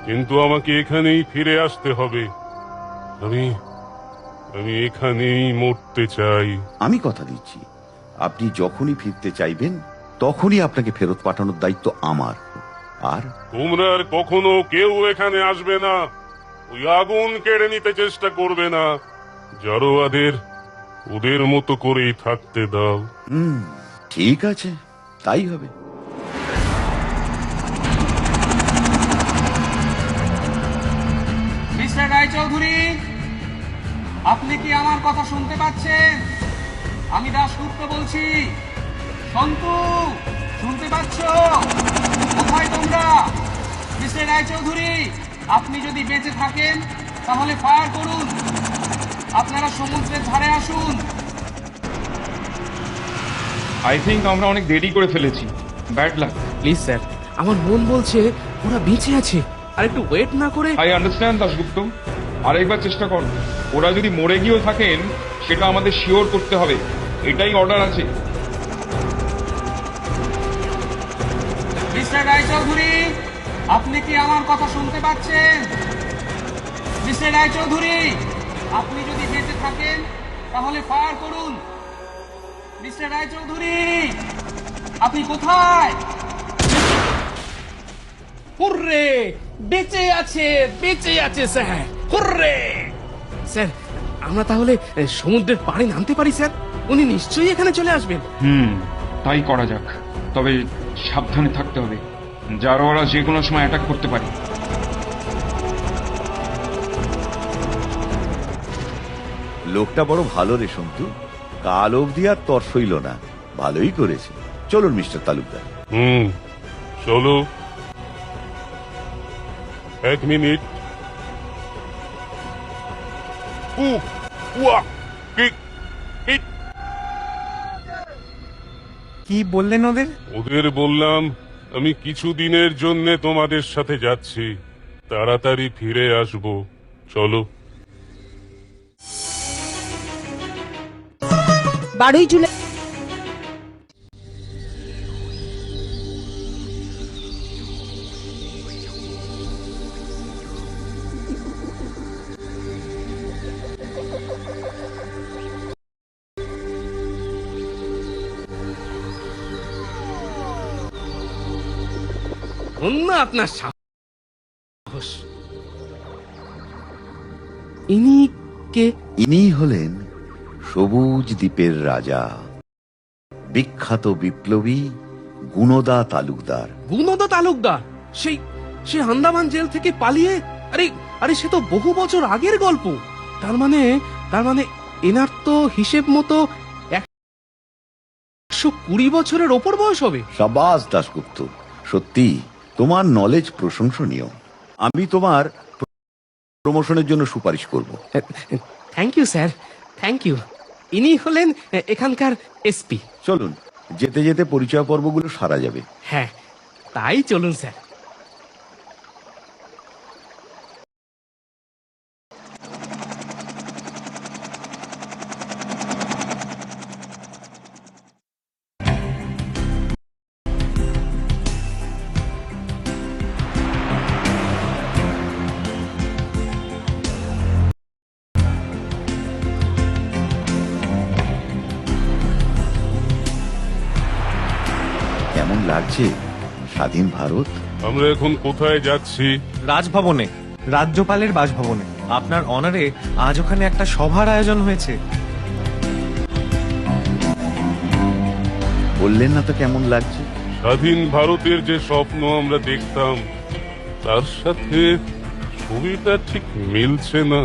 Speaker 12: কিন্তু আমাকে এখানেই ফিরে আসতে হবে। আমি আমি এখানেই মরতে চাই।
Speaker 2: আমি কথা দিচ্ছি, আপনি যখনই ফিরতে চাইবেন তখনই আপনাকে ফেরত পাঠানোর দায়িত্ব আমার। আর
Speaker 12: তোমরা আর কখনো কেউ এখানে আসবে না, ওই আগুন কেড়ে নিতে চেষ্টা করবে না। জারোয়াদের ওদের মতো করেই থাকতে দাও।
Speaker 2: ঠিক আছে, তাই হবে।
Speaker 6: মিস্টার রায়চৌধুরী, আপনি কি আমার কথা শুনতে পাচ্ছেন? আমি দাশগুপ্ত বলছি। সন্তু, শুনতে পাচ্ছ? কোথায় তোমরা? মিস্টার রায়চৌধুরী, আপনি যদি বেঁচে থাকেন তাহলে ফায়ার করুন। আপনারা সমুদ্রের ধারে আসুন।
Speaker 10: আই থিঙ্ক আমরা অনেক দেরি করে ফেলেছি। Bad luck.
Speaker 6: প্লিজ স্যার, আমার মন বলছে ওরা বেঁচে আছে। আর একটু ওয়েট না করে
Speaker 10: আই আন্ডারস্ট্যান্ড দাশগুপ্ত, আরেকবার চেষ্টা কর। ওরা যদি মরে গিয়েও থাকেন সেটা আমাদের শিওর করতে হবে, এটাই অর্ডার আছে।
Speaker 6: মিস্টার রায়চৌধুরী, আপনি কি আমার কথা শুনতে পাচ্ছেন? মিস্টার রায়চৌধুরী, আপনি যদি বেঁচে থাকেন তাহলে ফায়ার করুন। মিস্টার রায়চৌধুরী, আপনি কোথায়? হুররে, বেঁচে আছে, বেঁচে আছে স্যার। হুররে! স্যার, আমরা তাহলে সমুদ্রের পাড়ে নামতে পারি স্যার? উনি নিশ্চয়ই এখানে চলে আসবেন।
Speaker 10: তাই করা যাক, তবে সাবধানে থাকতে হবে। জারোয়ারা যে কোনো সময় অ্যাটাক করতে পারে।
Speaker 2: লোকটা বড় ভালো রে সন্তু, কাল অবধি আর তর সইল না। ভালোই করেছে। চলুন মিস্টার তালুকদার।
Speaker 12: চলো। 1 মিনিট।
Speaker 1: কি বললেন ওদের?
Speaker 12: ওদের বললাম আমি কিছুদিনের জন্য তোমাদের সাথে যাচ্ছি, তাড়াতাড়ি ফিরে আসবো। চলো।
Speaker 5: 12ই জুলাই
Speaker 6: অন্য আপনার সাহস। ইনি কে?
Speaker 2: ইনি হলেন সবুজ দ্বীপের রাজা, বিখ্যাত বিপ্লবী গুণদা তালুকদার।
Speaker 6: গুণদা তালুকদার? সেই সে আন্দামান জেল থেকে পালিয়ে? আরে আরে, সে তো বহু বছর আগের গল্প। তার মানে এনার তো হিসেব মতো 120 বছরের ওপর বয়স হবে।
Speaker 2: সাবাস দাশগুপ্ত, সত্যি তোমার নলেজ প্রশংসনীয়। আমি তোমার প্রমোশনের জন্য সুপারিশ করব।
Speaker 6: Thank you sir, thank you. ইনি হলেন এখানকার এসপি।
Speaker 2: চলুন, যেতে যেতে পরিচয় পর্বগুলো সারা যাবে।
Speaker 6: হ্যাঁ, তাই চলুন স্যার।
Speaker 2: কেমন লাগছে স্বাধীন ভারত?
Speaker 12: আমরা এখন কোথায় যাচ্ছি?
Speaker 1: রাজভবনে, রাজ্যপালের বাসভবনে। আপনার অনারে আজ ওখানে একটা সভার আয়োজন হয়েছে।
Speaker 2: বললেন না তো কেমন লাগছে?
Speaker 12: স্বাধীন ভারতের যে স্বপ্ন আমরা দেখতাম তার সাথে ছবিটা ঠিক মিলছে না,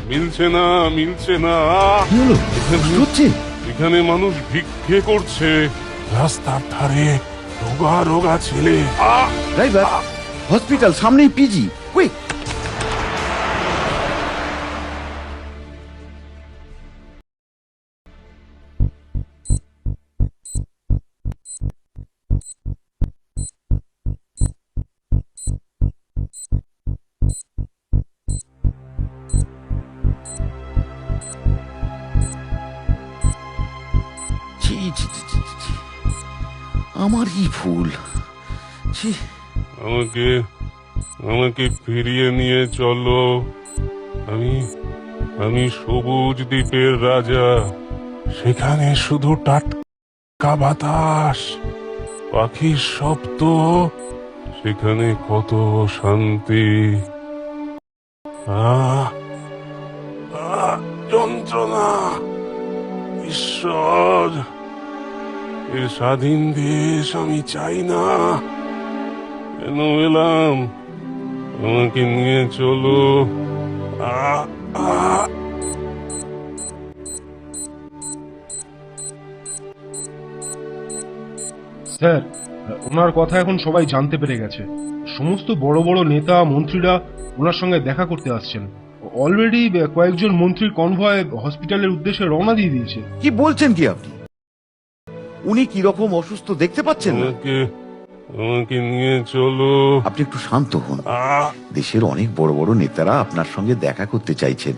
Speaker 12: মিলছে না, মিলছে না।
Speaker 2: কি হলো? হচ্ছে
Speaker 12: এখানে মানুষ ভিক্ষে করছে, রাস্তার ধারে রোগা রোগা ছেলে।
Speaker 2: ড্রাইভার, হসপিটাল সামনেই, পিজি, কুইক। আমারই ভুল।
Speaker 12: আমাকে আমাকে ফিরিয়ে নিয়ে চলো। আমি সবুজ দ্বীপের রাজা। সেখানে শুধু টাটকা বাতাস, পাখির শব্দ, সেখানে কত শান্তি। যন্ত্রণা, ঈশ্বর, এর স্বাধীন দেশ আমি চাই না। কেন এলাম? আমাকে নিয়ে চলো। আ আ
Speaker 8: স্যার, ওনার কথা এখন সবাই জানতে পেরে গেছে। সমস্ত বড় বড় নেতা মন্ত্রীরা ওনার সঙ্গে দেখা করতে আসছেন। অলরেডি কয়েকজন মন্ত্রীর কনভয় হসপিটালের উদ্দেশ্যে রওনা দিয়ে দিয়েছে।
Speaker 2: কি বলছেন কি আপনি? উনি কি রকম অসুস্থ দেখতে পাচ্ছেন না?
Speaker 12: আমাকে নিয়ে চলো।
Speaker 2: আপনি একটু শান্ত হন।
Speaker 12: আ
Speaker 2: দেশের অনেক বড় বড় নেতারা আপনার সঙ্গে দেখা করতে চাইছেন।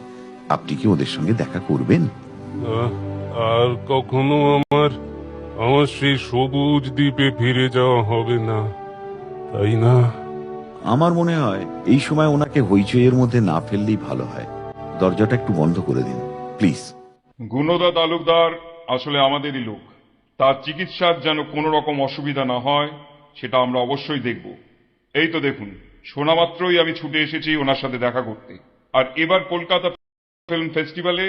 Speaker 2: আপনি কি ওদের সঙ্গে দেখা করবেন?
Speaker 12: আর কখনো আমার সেই সবুজ দ্বীপে ফিরে যাওয়া হবে না, তাই না?
Speaker 2: আমার মনে হয় এই সময় ওনাকে হইচইয়ের মধ্যে না ফেললেই ভালো হয়। দরজাটা একটু বন্ধ করে দিন প্লিজ।
Speaker 10: গুণদা তালুকদার আসলে আমাদেরই লোক। তার চিকিৎসার যেন কোনো রকম অসুবিধা না হয় সেটা আমরা অবশ্যই দেখব। এই তো দেখুন, শোনা মাত্রই আমি ছুটে এসেছি ওনার সাথে দেখা করতে। আর এবার কলকাতা ফিল্ম ফেস্টিভ্যালে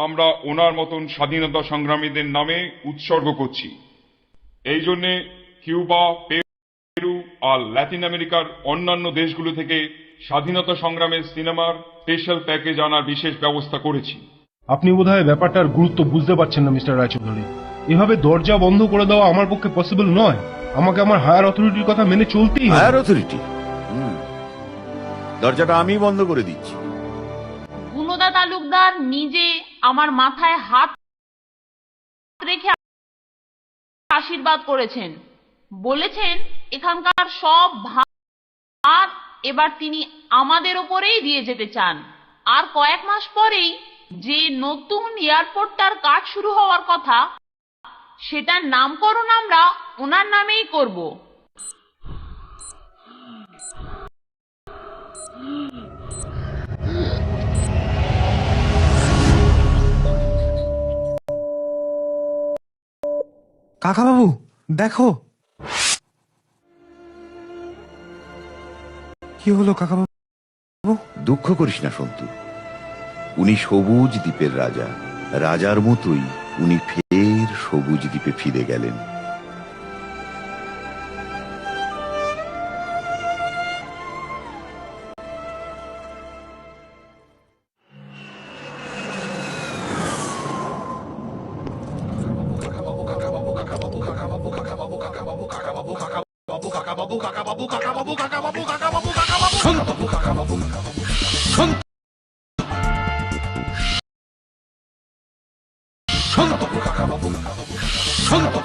Speaker 10: আমরা ওনার মতন স্বাধীনতা সংগ্রামীদের নামে উৎসর্গ করছি। এই জন্যে কিউবা, পেরু আর ল্যাটিন আমেরিকার অন্যান্য দেশগুলো থেকে স্বাধীনতা সংগ্রামের সিনেমার স্পেশাল প্যাকেজ আনার বিশেষ ব্যবস্থা করেছি।
Speaker 8: আপনি বোধহয় ব্যাপারটার গুরুত্ব বুঝতে পারছেন না মিস্টার রায়চৌধুরী। এভাবে দরজা বন্ধ করে দেওয়া আমার পক্ষে পসিবল নয়। আমাকে আমার হায়ার অথরিটির কথা মেনে চলতেই হবে।
Speaker 2: Higher authority? দরজাটা আমি বন্ধ করে দিচ্ছি।
Speaker 13: গুণদা তালুকদার নিজে আমার মাথায় হাত রেখে আশীর্বাদ করেছেন, বলেছেন এখানকার সব ভার এবার তিনি আমাদের ওপরেই দিয়ে যেতে চান। আর কয়েক মাস পরেই যে নতুন এয়ারপোর্টটার কাজ শুরু হওয়ার কথা, সেটার নামকরণ আমরা ওনার নামেই করব।
Speaker 1: কাকাবাবু দেখো। কি হলো কাকাবাবু?
Speaker 2: দুঃখ করিস না সন্তু। উনি সবুজ দ্বীপের রাজা। রাজার মতোই উনি ফের সবুজ দ্বীপে ফিরে গেলেন।
Speaker 6: শান্ত